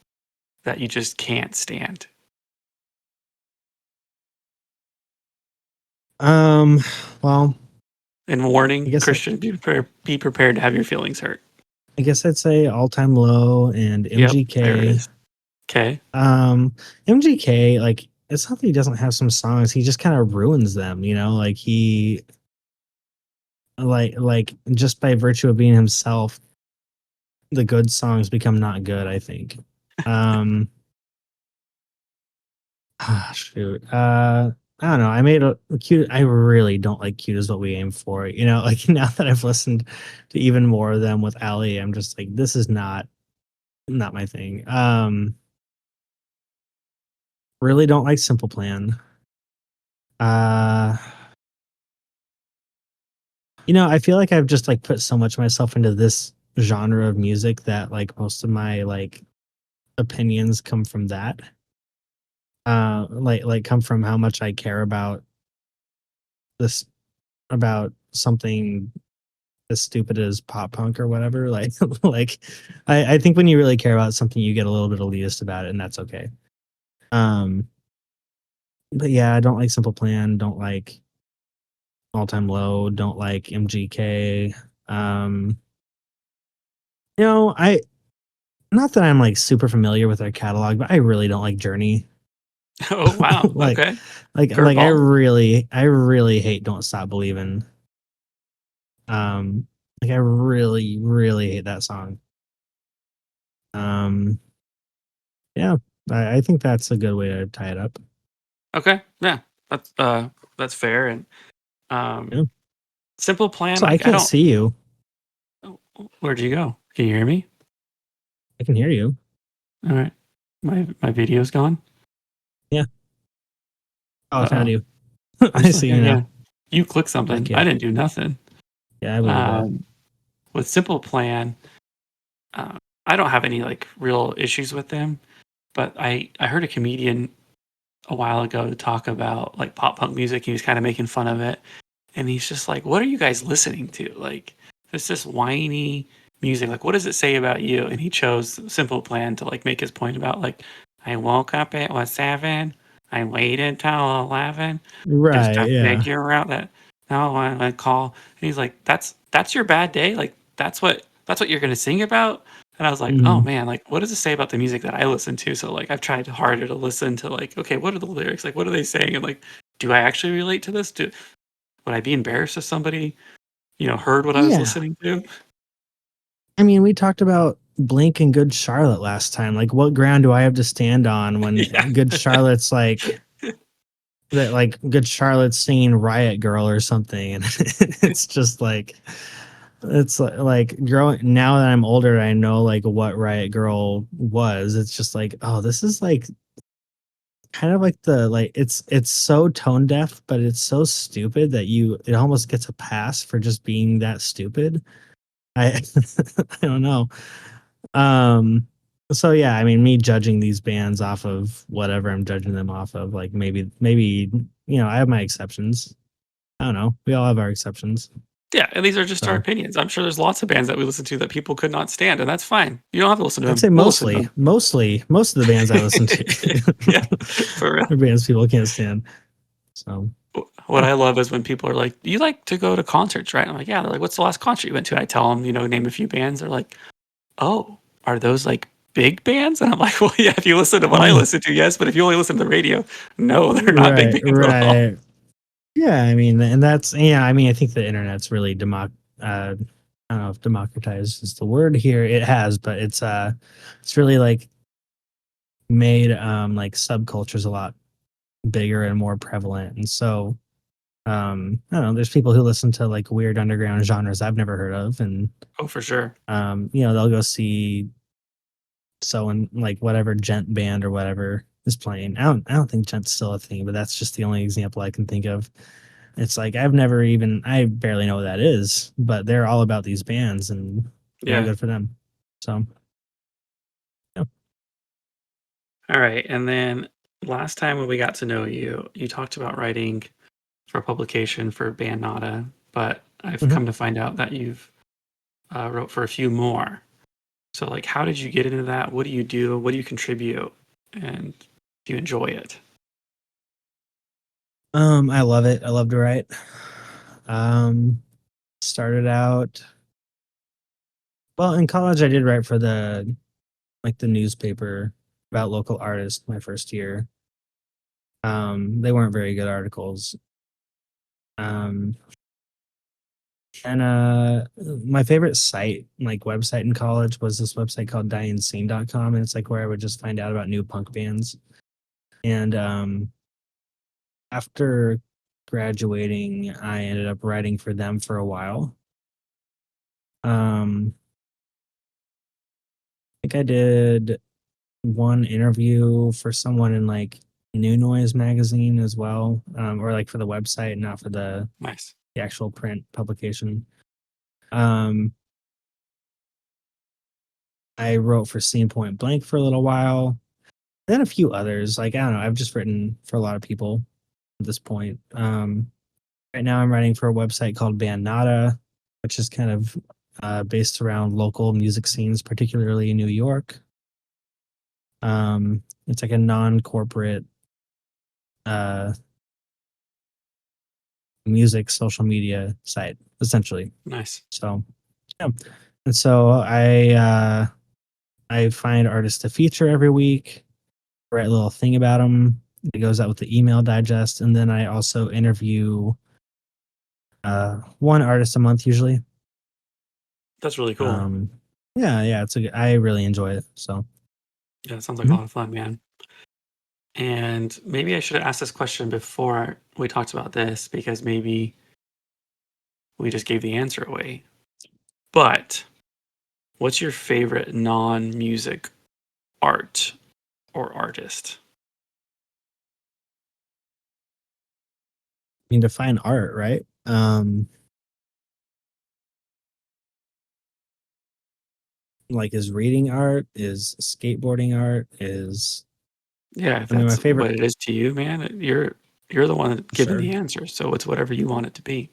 that you just can't stand? Um, well, And I warning, guess Christian, be prepared to have your feelings hurt. I guess I'd say All Time Low and Yep, there it MGK. is. Okay, Um, MGK, like it's not that he doesn't have some songs, he just kind of ruins them, like he like just by virtue of being himself, the good songs become not good, I think. Um, shoot. I don't know. I made a cute. I really don't like "Cute Is What We Aim For." Like now that I've listened to even more of them with Ali, I'm just like, this is not my thing. Really don't like Simple Plan. Uh, I feel like I've just like put so much of myself into this genre of music that like most of my like opinions come from that. Like come from how much I care about this about something as stupid as pop punk or whatever. Like like I think when you really care about something, you get a little bit elitist about it, and that's okay. Um, but yeah, I don't like Simple Plan. Don't like All Time Low. Don't like MGK. Um, I not that I'm like super familiar with their catalog, but I really don't like Journey. Oh wow. like Okay. like Curveball. I really hate Don't Stop Believing. Um, like I really hate that song. Um, yeah, I think that's a good way to tie it up. Okay. Yeah. That's fair. And Yeah. um Simple Plan, So I like I can't don't. see you. Where'd you go? Can you hear me? I can hear you. All right. My video's gone. Yeah. Oh, I Uh found oh. you. I'm I still see here. you now. Yeah. You clicked Heck something. I yeah. didn't do nothing. Yeah, I believe that. Um with Simple Plan, I don't have any like real issues with them, but I heard a comedian a while ago talk about like pop punk music. He was kind of making fun of it, and he's just like, "What are you guys listening to? Like, it's this whiny music. Like, what does it say about you?" And he chose Simple Plan to like make his point about like, I woke up at 7, I waited till 11 just Right. to Yeah. figure out that no one would call. And he's like, that's your bad day. Like, that's what you're gonna sing about. And I was like, oh Hmm. man, like what does it say about the music that I listen to? So like I've tried harder to listen to like, okay, what are the lyrics? Like what are they saying? And like, do I actually relate to this? Would I be embarrassed if somebody, heard what I was Yeah. listening to? I mean, we talked about Blink and Good Charlotte last time. Like, what ground do I have to stand on Yeah. when Good Charlotte's like that? Like, Good Charlotte's singing Riot Girl or something, and it's just like it's like growing. Now that I'm older, I know like what Riot Girl was. It's just like, oh, this is like kind of like the like it's so tone deaf, but it's so stupid that it almost gets a pass for just being that stupid. I I don't know. Um, so yeah, I mean, me judging these bands off of whatever I'm judging them off of, like maybe I have my exceptions. I don't know. We all have our exceptions. Yeah, and these are just our So opinions. I'm sure there's lots of bands that we listen to that people could not stand, and that's fine. You don't have to listen to I'd them. say We'll listen to mostly, them. most of the bands I listen Yeah, to for real. are bands people can't stand. So What I love is when people are like, "You like to go to concerts, right?" I'm like, "Yeah." They're like, "What's the last concert you went to?" I tell them, name a few bands. They're like, "Oh, are those like big bands?" And I'm like, "Well, yeah. If you listen to what I listen to, yes. But if you only listen to the radio, no, they're not big right, bands at all." right. Yeah, I mean, and that's yeah. I mean, I think the internet's really I don't know if democratized is the word here. It has, but it's really like made like subcultures a lot bigger and more prevalent. And so I don't know, there's people who listen to like weird underground genres I've never heard of, and Oh, for sure. they'll go see so and like whatever gent band or whatever is playing. I don't think gent's still a thing, but that's just the only example I can think of. It's like I barely know what that is, but they're all about these bands, and Yeah. good for them. So yeah. All right. And then last time when we got to know you, you talked about writing for publication for Bandnada, but I've Mhm. come to find out that you've wrote for a few more. So, like, how did you get into that? What do you do? What do you contribute? And do you enjoy it? I love it. I love to write. Um, Started out well in college. I did write for the newspaper about local artists my first year. They weren't very good articles. Um, and My favorite site, like website in college, was this website called dyinscene.com, and it's like where I would just find out about new punk bands. And after graduating, I ended up writing for them for a while. I think I did one interview for someone in like New Noise magazine as well, or like for the website, not for Nice. the actual print publication. Um, I wrote for Scene Point Blank for a little while, then a few others. Like I don't know, I've just written for a lot of people at this point. Right now, I'm writing for a website called Bandnada, which is kind of based around local music scenes, particularly in New York. It's like a non-corporate uh, music social media site, essentially. Nice. So yeah, and so I find artists to feature every week, write a little thing about them. It goes out with the email digest, and then I also interview one artist a month usually. That's really cool. Um, yeah, I really enjoy it. So Yeah, it sounds like a mhm. lot of fun, man. And maybe I should have asked this question before we talked about this because maybe we just gave the answer away. But what's your favorite non music art or artist? I mean, define art, right? Like is reading art, is skateboarding art, is Yeah, if I mean my that's favorite what it is to you, man, you're the one giving sure. the answer. So it's whatever you want it to be.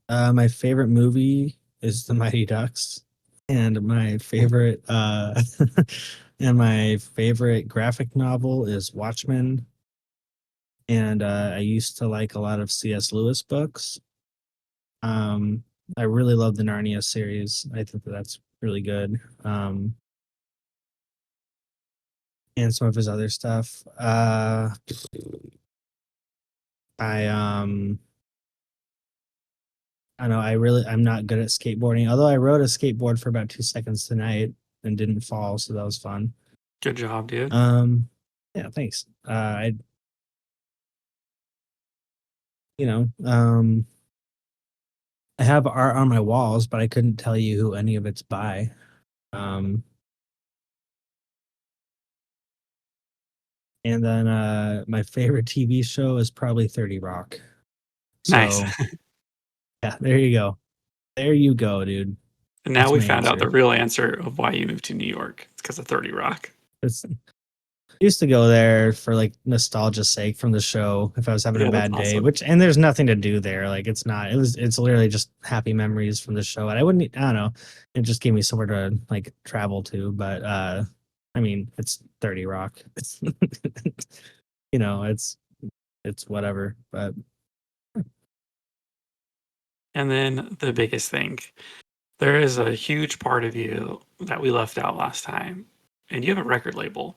My favorite movie is The Mighty Ducks, and my favorite and my favorite graphic novel is Watchmen. And I used to like a lot of C.S. Lewis books. Um, I really love the Narnia series. I think that that's really good. And some of his other stuff. I I know I'm not good at skateboarding. Although I rode a skateboard for about 2 seconds tonight and didn't fall, so that was fun. Good job, dude. Um, yeah, thanks. You know, I have art on my walls, but I couldn't tell you who any of it's by. Um, and then my favorite TV show is probably 30 Rock. Nice. So yeah, there you go. There you go, dude. And now That's we my found out the answer. real answer of why you moved to New York. It's because of 30 Rock. It's used to go there for like nostalgia's sake from the show if I was having a Yeah, that's bad day, awesome. and there's nothing to do there. Like it's literally just happy memories from the show. And I don't know, it just gave me somewhere to like travel to. But I mean, it's 30 Rock. It's you know, it's whatever. But And then the biggest thing, there is a huge part of you that we left out last time, and you have a record label,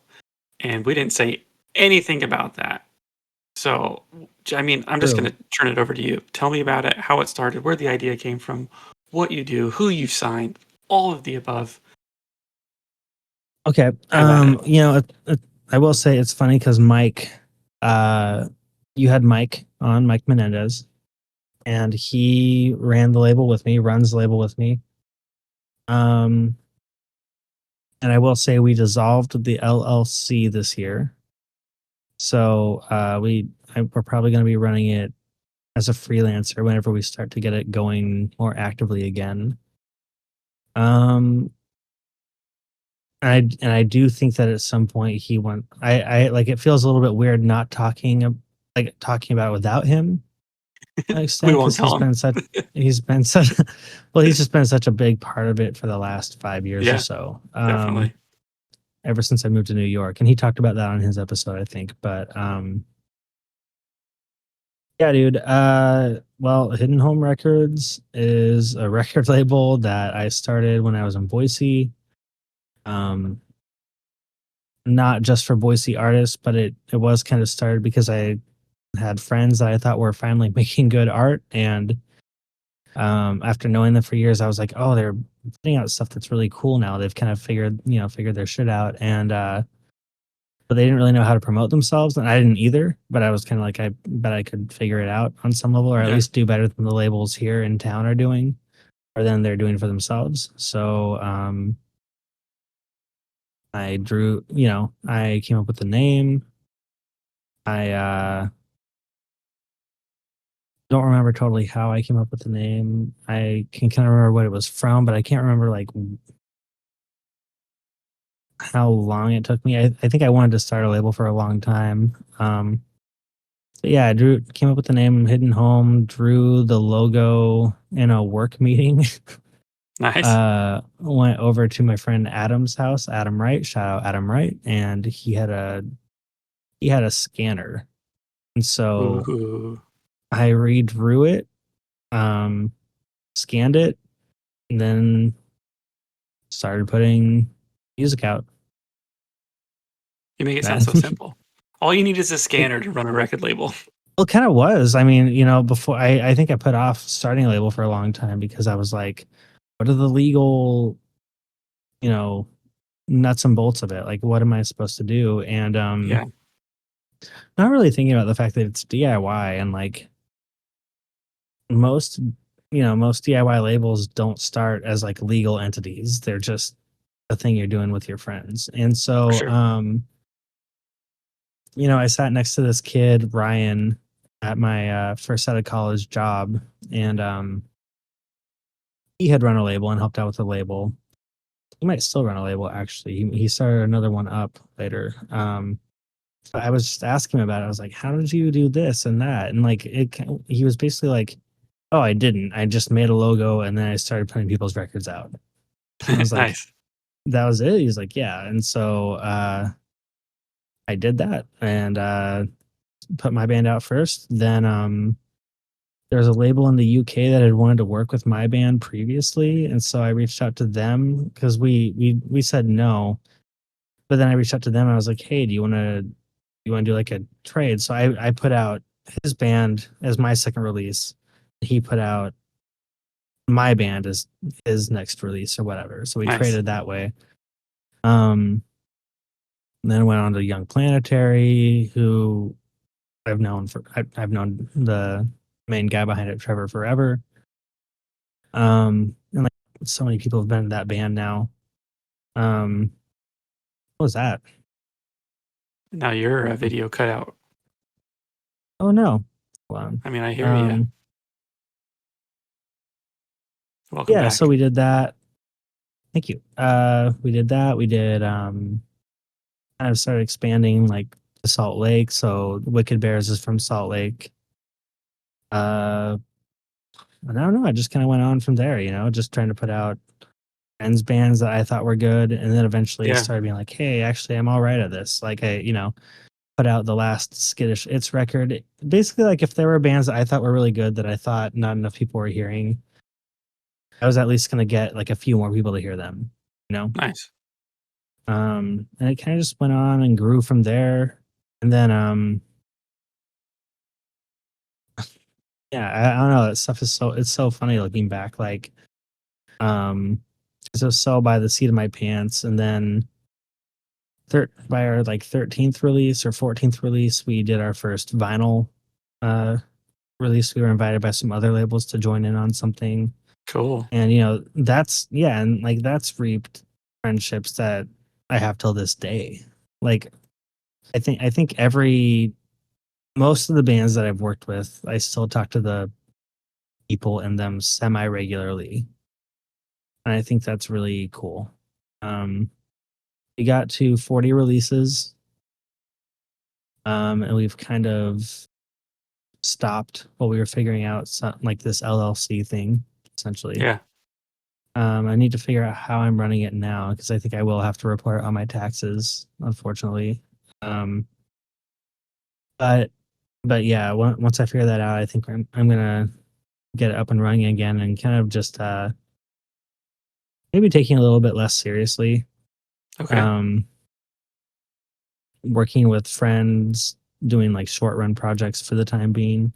and we didn't say anything about that. So, I mean, I'm just true. going to turn it over to you. Tell me about it, how it started, where the idea came from, what you do, who you signed, all of the above. Okay. Have at it. I will say it's funny because Mike, uh, you had Mike Menendez, and he ran the label with me, runs the label with me. Um, and I will say we dissolved the LLC this year, so we're probably going to be running it as a freelancer whenever we start to get it going more actively again. Um, I do think that at some point he went. I like it feels a little bit weird not talking about it without him to an We extent won't because tell him. he's been such well, he's just been such a big part of it for the last 5 years or Yeah, so. definitely. Ever since I moved to New York, and he talked about that on his episode, I think. But yeah, dude. Well, Hidden Home Records is a record label that I started when I was in Boise. Um, Not just for Boise artists, but it was kind of started because I had friends that I thought were finally making good art, and after knowing them for years, I was like, oh, they're putting out stuff that's really cool now. They've kind of figured their shit out, and but they didn't really know how to promote themselves, and I didn't either. But I was kind of like, I bet I could figure it out on some level, or at Yeah. least do better than the labels here in town are doing, or than they're doing for themselves. So I came up with the name. I don't remember totally how I came up with the name. I can kind of remember what it was from, but I can't remember like how long it took me. I think I wanted to start a label for a long time. But yeah, I came up with the name Hidden Home, drew the logo in a work meeting. Nice. Went over to my friend Adam's house, Adam Wright, shout out Adam Wright, and he had a scanner. And so Ooh. I redrew it, um, scanned it, and then started putting music out. You make it sound That so simple. All you need is a scanner to run a record label. well, it kind of was. I mean, before I think I put off starting a label for a long time because I was like, what are the legal, you know, nuts and bolts of it? Like, what am I supposed to do? And Yeah, not really thinking about the fact that it's DIY and like most, most DIY labels don't start as like legal entities. They're just a thing you're doing with your friends. And for so, sure. I sat next to this kid, Ryan, at my first out of college job, and he had run a label and helped out with the label. He might still run a label, actually. He started another one up later. But I was just asking him about it. I was like, "How did you do this and that?" And like, he was basically like, "Oh, I didn't. I just made a logo and then I started putting people's records out." And I was like, Nice. "That was it?" He's like, "Yeah." And so I did that and put my band out first. Then there was a label in the UK that had wanted to work with my band previously, and so I reached out to them because we said no. But then I reached out to them and I was like, "Hey, do you want to do like a trade?" So I put out his band as my second release. He put out my band as his next release or whatever. So we Nice. traded that way. Um, and then went on to Young Planetary, who I've known the main guy behind it, Trevor, forever. And like so many people have been in that band now. Um, what was that? Now your video cut out. Oh no. Hold on. I mean, I hear you. Um, Welcome yeah, so back. we did that. Thank you. We did that. We did kind of started expanding like to Salt Lake. So Wicked Bears is from Salt Lake. Uh, I don't know. I just kind of went on from there, just trying to put out friends bands that I thought were good, and then eventually Yeah, started being like, hey, actually, I'm all right at this. Like I put out the last Skittish It's record. Basically, like if there were bands that I thought were really good that I thought not enough people were hearing, I was at least gonna get like a few more people to hear them, you know. nice. And it kind of just went on and grew from there. And then yeah, I don't know. That stuff is it's so funny looking back. Like, um, 'cause it was so by the seat of my pants, and then by our like 13th release or 14th release, we did our first vinyl uh release. We were invited by some other labels to join in on something, Cool. and that's yeah, and like that's reaped friendships that I have till this day. Like, I think every most of the bands that I've worked with, I still talk to the people in them semi regularly, and I think that's really cool. Um, we got to 40 releases, and we've kind of stopped while we were figuring out like this LLC thing, essentially. Yeah. I need to figure out how I'm running it now because I think I will have to report on my taxes, unfortunately. Um, but yeah, once I figure that out, I think I'm gonna get it up and running again and kind of just maybe taking it a little bit less seriously. Okay. Um, working with friends, doing like short run projects for the time being.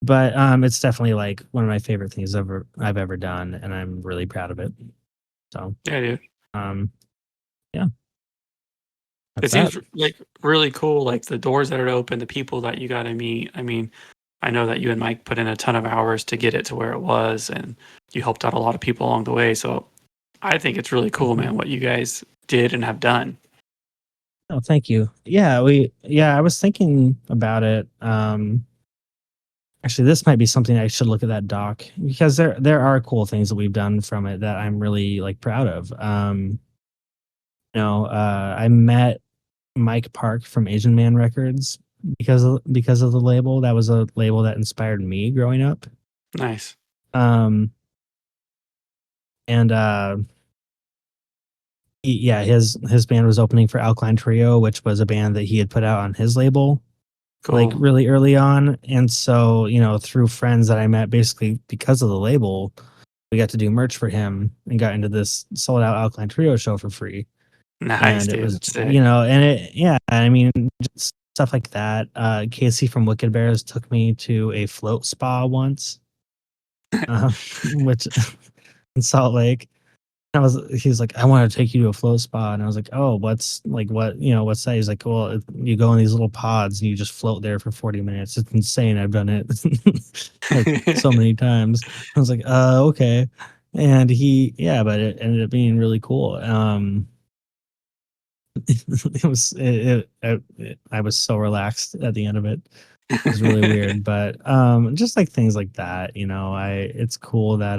But it's definitely like one of my favorite things I've ever done, and I'm really proud of it. So Yeah, dude. um, yeah, It that's that. seems like really cool, like the doors that are open, the people that you got to meet. I mean, I know that you and Mike put in a ton of hours to get it to where it was, and you helped out a lot of people along the way. So I think it's really cool, Mhm. man, what you guys did and have done. Oh, thank you. I was thinking about it. Actually, this might be something I should look at that doc because there are cool things that we've done from it that I'm really like proud of. I met Mike Park from Asian Man Records because of the label. That was a label that inspired me growing up. Nice. Um, and yeah, his band was opening for Alkaline Trio, which was a band that he had put out on his label like Cool. really early on. And so, through friends that I met basically because of the label, we got to do merch for him and got into this sold out Alkaline Trio show for free. Nice, And it dude. was, That's sick. yeah, I mean, just stuff like that. Casey from Wicked Bears took me to a float spa once, which in Salt Lake. He's like, I want to take you to a float spa. And I was like, oh, what's that? He's like, well, you go in these little pods and you just float there for 40 minutes. It's insane. I've done it like so many times. I was like, okay. And but it ended up being really cool. I was so relaxed at the end of it. It was really weird, but just like things like that, it's cool that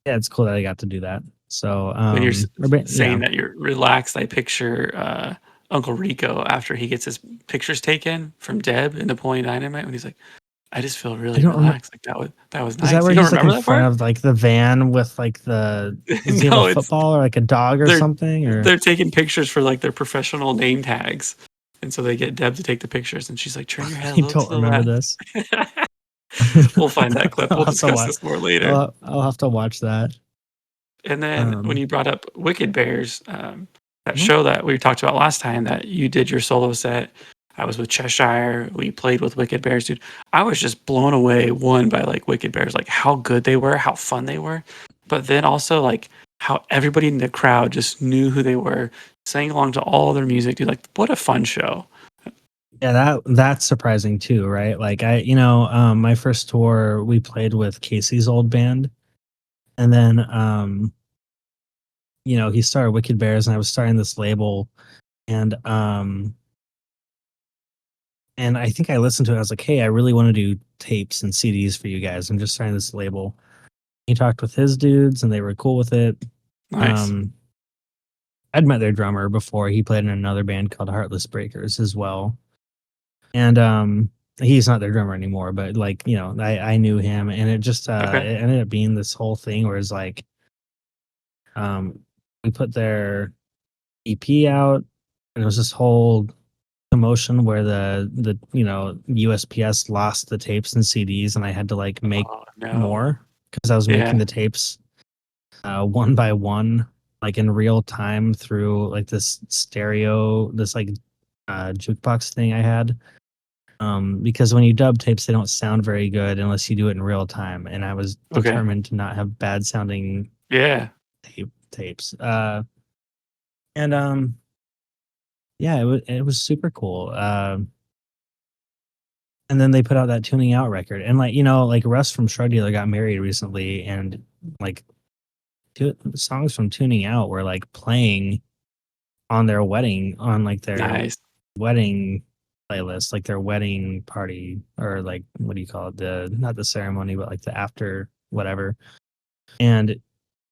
yeah, it's cool that I got to do that. So, When you're yeah, saying that you're relaxed, I picture Uncle Rico after he gets his pictures taken from Deb in Napoleon Dynamite when he's like, I just feel I really don't remember. relaxed. Like that was Is that nice. where You don't he's like in remember that front part? of like the van with like does he have a No, it's football or like a dog or they're something? Or they're taking pictures for like their professional name tags. And so they get Deb to take the pictures and she's like, turn your head a I little to don't the remember left. this. We'll find that clip. I'll We'll have to discuss watch. this more later. I'll have to watch that. And then when Um, you brought up Wicked Bears, that mhm. show that we talked about last time that you did your solo set, I was with Cheshire. We played with Wicked Bears, dude. I was just blown away, one by like Wicked Bears, like how good they were, how fun they were, but then also like how everybody in the crowd just knew who they were, sang along to all their music, dude. Like what a fun show. Yeah, that's surprising too, right? Like my first tour we played with Casey's old band, and then he started Wicked Bears, and I was starting this label, and and I think I listened to it. I was like, hey, I really want to do tapes and CDs for you guys. I'm just starting this label. He talked with his dudes, and they were cool with it. Nice. Um, I'd met their drummer before. He played in another band called Heartless Breakers as well. And he's not their drummer anymore, but like, you know, I knew him, and it just Okay. it ended up being this whole thing where it's like um we put their EP out, and it was this whole commotion where the you know, USPS lost the tapes and CDs, and I had to like make Oh no. more because I was making Yeah. the tapes one by one, like in real time through like this stereo, this like jukebox thing I had. Because when you dub tapes, they don't sound very good unless you do it in real time. And I was Okay. determined to not have bad sounding Yeah. tapes. And yeah, it was super cool. And then they put out that tuning out record, and like, you know, like Russ from Shrug Dealer got married recently, and like songs from tuning out were like playing on their wedding, on like their Nice. wedding playlist, like their wedding party, or like, what do you call it, the, not the ceremony, but like the after whatever. and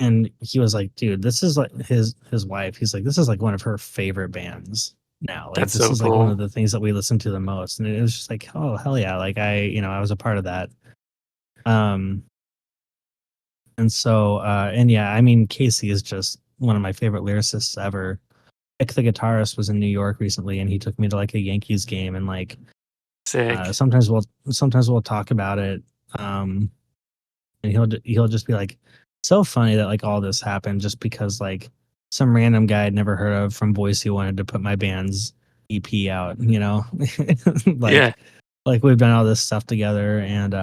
and he was like, dude, this is like his wife, he's like, this is like one of her favorite bands now, like That's this so is like one of cool. the things that we listen to the most. And it was just like, oh hell yeah, like I, you know, I was a part of that. um and so and yeah, I mean, Casey is just one of my favorite lyricists ever. Nick, the guitarist, was in New York recently, and he took me to like a Yankees game, and like Sick. sometimes we'll talk about it. um and he'll just be like, so funny that like all this happened just because like some random guy I'd never heard of from Boise wanted to put my band's EP out, you know. Yeah. like like we've done all this stuff together. And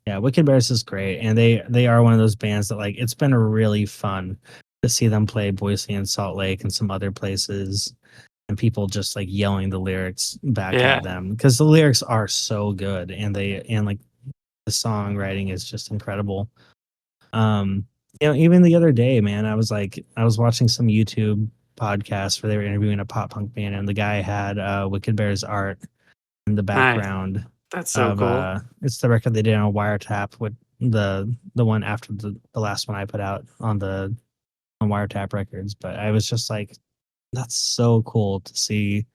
yeah, Wicked Bears is great, and they are one of those bands that like, it's been really fun to see them play Boise and Salt Lake and some other places, and people just like yelling the lyrics back Yeah. at them because the lyrics are so good, and like the songwriting is just incredible. You know, even the other day, man, I was watching some YouTube podcast where they were interviewing a pop punk band, and the guy had Wicked Bears art in the Nice. background That's so of cool. it's the record they did on Wiretap, with the one after the last one I put out on the on Wiretap Records. But I was just like, that's so cool to see,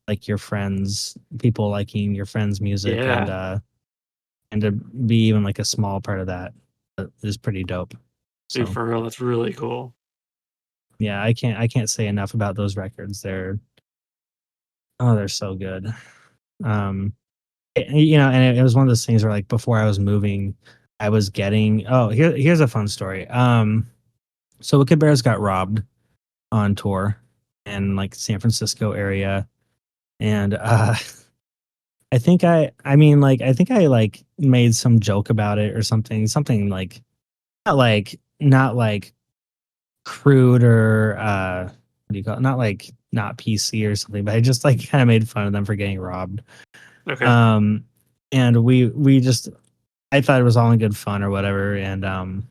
like, your friends, people liking your friends' music, Yeah. and to be even like a small part of that is pretty dope. Dude, So for real, that's really cool. yeah, I can't say enough about those records. They're, oh, they're so good. You know, and it was one of those things where like before I was moving, I was getting, oh, here's a fun story. So Wicked Bears got robbed on tour in like San Francisco area. And I think I like made some joke about it or something like, not like crude or what do you call it? Not like not PC or something, but I just like kind of made fun of them for getting robbed. Okay. Um and we just, I thought it was all in good fun or whatever. And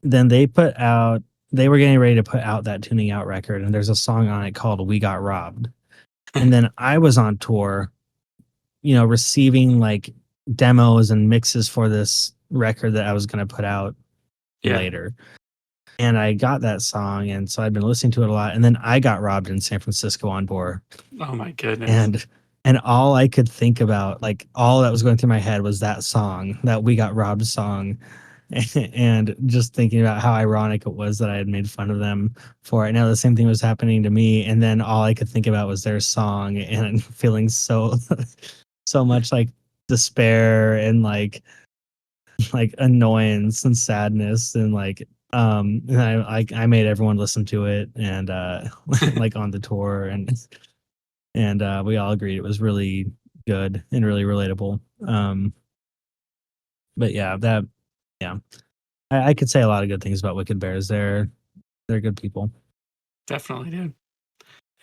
then they were getting ready to put out that tuning out record, and there's a song on it called We Got Robbed. And then I was on tour, you know, receiving like demos and mixes for this record that I was going to put out Yeah. later. And I got that song, and so I'd been listening to it a lot. And then I got robbed in San Francisco on tour, Oh my goodness. and all I could think about, like all that was going through my head, was that song, that We Got Robbed song. And just thinking about how ironic it was that I had made fun of them for it. Now the same thing was happening to me, and then all I could think about was their song, and feeling so so much like despair and like annoyance and sadness, and like and I made everyone listen to it, and like on the tour, and we all agreed it was really good and really relatable. But yeah, that, yeah, I could say a lot of good things about Wicked Bears. They're good people. Definitely, dude.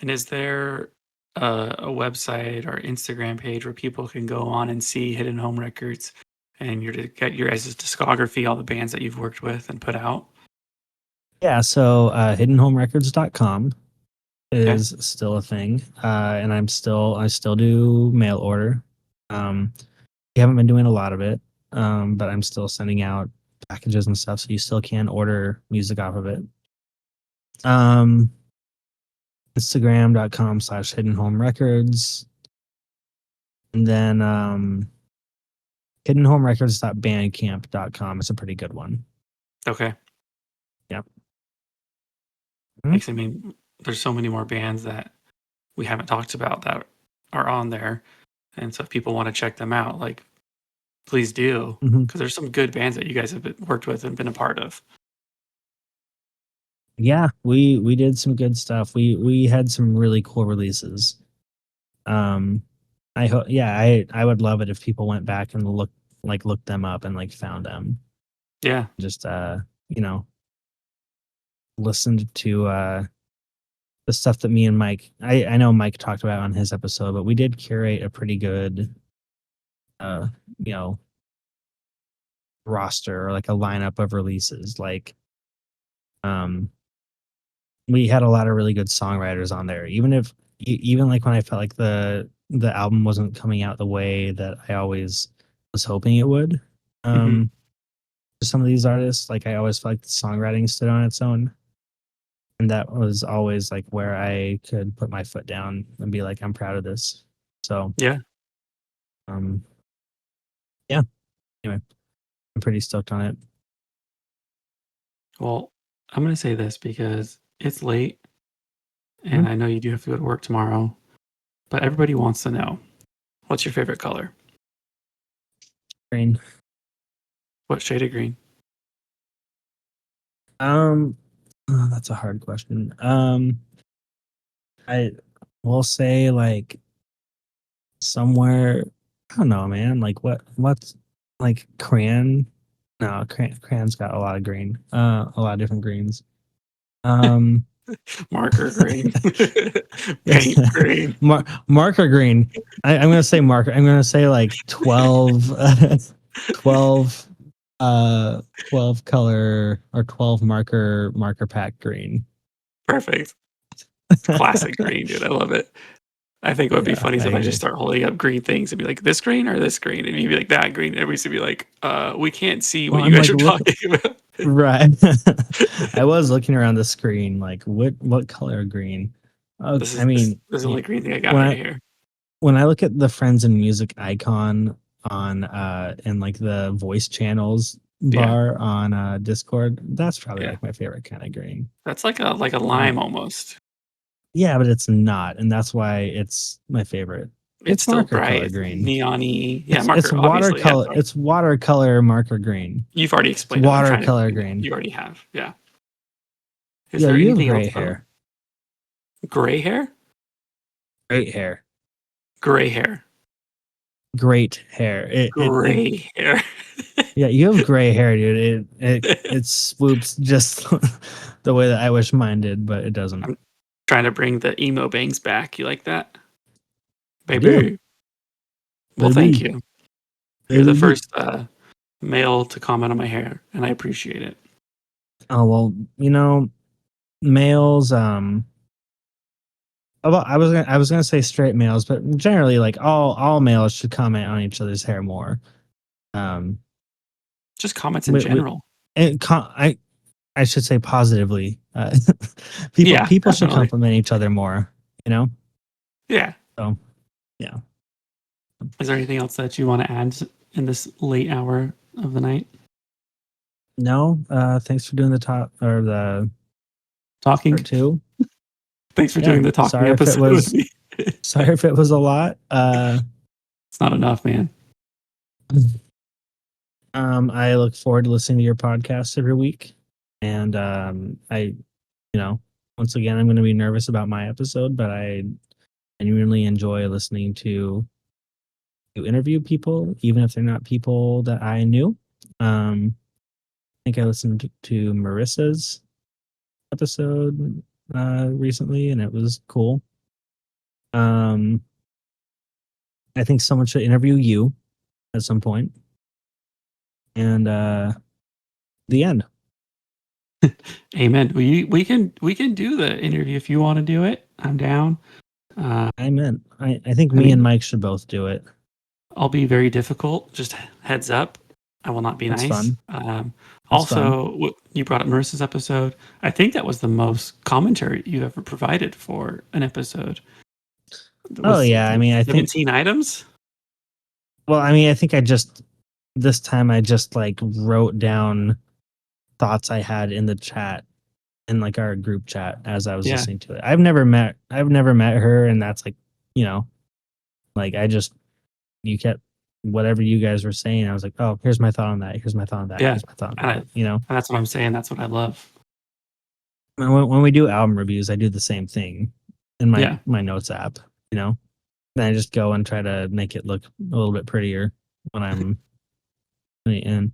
And is there a website or Instagram page where people can go on and see Hidden Home Records and your to get your guys' discography, all the bands that you've worked with and put out? Yeah, so hiddenhomerecords.com Okay. is still a thing. And I still do mail order. We haven't been doing a lot of it, but I'm still sending out packages and stuff, so you still can order music off of it. Instagram.com/hiddenhomerecords. And then hiddenhomerecords.bandcamp.com is a pretty good one. Okay. Yep. Thanks. I mean, there's so many more bands that we haven't talked about that are on there. And so if people want to check them out, like, please do. Because there's some good bands that you guys have worked with and been a part of. Yeah, we did some good stuff. We had some really cool releases. I hope, yeah, I would love it if people went back and looked them up and like found them. Yeah. Just listened to the stuff that me and Mike, I know Mike talked about on his episode, but we did curate a pretty good you know roster or like a lineup of releases. Like we had a lot of really good songwriters on there, even like when I felt like the album wasn't coming out the way that I always was hoping it would. For some of these artists, like I always felt like the songwriting stood on its own, and that was always like where I could put my foot down and be like, I'm proud of this. So yeah. Yeah, anyway, I'm pretty stoked on it. Well, I'm going to say this because it's late and I know you do have to go to work tomorrow, but everybody wants to know, what's your favorite color? Green. What shade of green? That's a hard question. I will say like somewhere, I don't know, man. Like what's like crayon? No, crayon's got a lot of green. A lot of different greens. Marker green. Paint green. Marker green. I'm gonna say marker. I'm gonna say like 12 12 12 color or 12 marker pack green. Perfect. Classic green, dude. I love it. I think what would be funny is if I just start holding up green things and be like, this green or this green, and you'd be like, that green, and everybody's be like, we can't see what you guys are talking about. Right. I was looking around the screen like what color green? This is the only green thing I got right here. When I look at the Friends and Music icon on in like the voice channels bar on Discord, that's probably like my favorite kind of green. That's like a lime almost. Yeah, but it's not, and that's why it's my favorite. It's still marker bright, color green, neon-y. Yeah, it's watercolor. It's watercolor marker green. You've already explained it. Watercolor green. You already have. Yeah. Is there anything else? Hair. Gray hair. Great hair. Gray hair. Great hair. Gray hair. Yeah, you have gray hair, dude. It swoops just the way that I wish mine did, but it doesn't. I'm trying to bring the emo bangs back. You like that, baby? Well, thank you. You're the first male to comment on my hair, and I appreciate it. Oh well, males. I was gonna say straight males, but generally, like all males should comment on each other's hair more. Just comments in general. I should say positively. People should compliment each other more. Yeah. So, yeah. Is there anything else that you want to add in this late hour of the night? No. Thanks for doing the talking too. Thanks for doing the talking episode with me. Sorry if it was a lot. It's not enough, man. I look forward to listening to your podcast every week. And once again, I'm going to be nervous about my episode, but I genuinely enjoy listening to interview people, even if they're not people that I knew. I think I listened to Marissa's episode recently, and it was cool. I think someone should interview you at some point. And the end. Amen. We can do the interview if you want to do it. I'm down. Amen. I think me and Mike should both do it. I'll be very difficult. Just heads up. I will not be nice. Fun. It's fun. Also, you brought up Marissa's episode. I think that was the most commentary you ever provided for an episode. It Oh was yeah, I mean, I think. 17 items. Well, I mean, I think I just this time I just like wrote down thoughts I had in the chat in like our group chat as I was Yeah. listening to it. I've never met her, and that's like, you know, like you kept whatever you guys were saying. I was like, oh, here's my thought on that. Here's my thought on that. Yeah. Here's my thought on And, that. You know, and that's what I'm saying. That's what I love. when we do album reviews, I do the same thing in my Yeah. my notes app. You know, then I just go and try to make it look a little bit prettier when I'm in.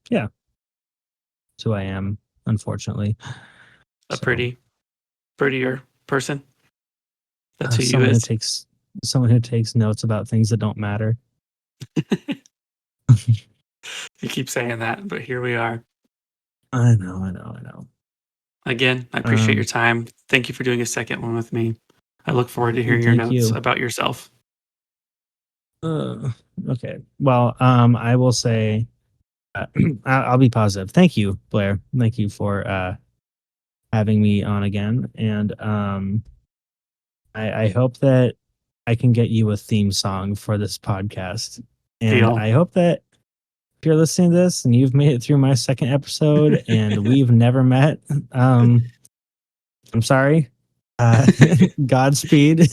Yeah, that's who I am, unfortunately. A So, prettier person. That's who you someone is. who takes notes about things that don't matter. You keep saying that, but here we are. I know. Again, I appreciate your time. Thank you for doing a second one with me. I look forward to hearing your Thank notes you. about yourself. Okay. Well, I will say, I'll be positive. Thank you, Blair. Thank you for having me on again, and I hope that I can get you a theme song for this podcast, and Deal. I hope that if you're listening to this and you've made it through my second episode and we've never met, I'm sorry. Godspeed.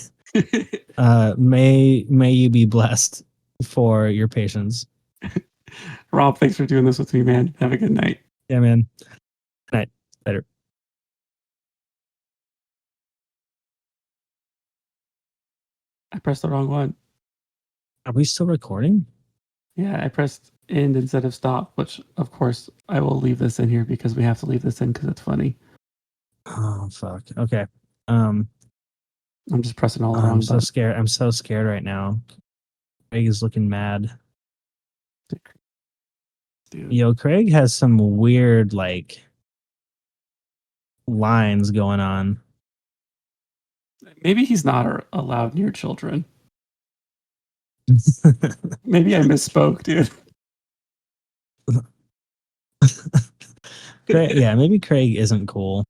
May you be blessed for your patience. Rob, thanks for doing this with me, man. Have a good night. Yeah, man. Good night. Better. I pressed the wrong one. Are we still recording? Yeah, I pressed end instead of stop, which of course I will leave this in here because we have to leave this in because it's funny. Oh fuck. Okay. I'm just pressing all the wrong I'm so buttons. scared. I'm so scared right now. Craig is looking mad. Dude. Yo, Craig has some weird like lines going on. Maybe he's not allowed near children. Maybe I misspoke, dude. Yeah, maybe Craig isn't cool.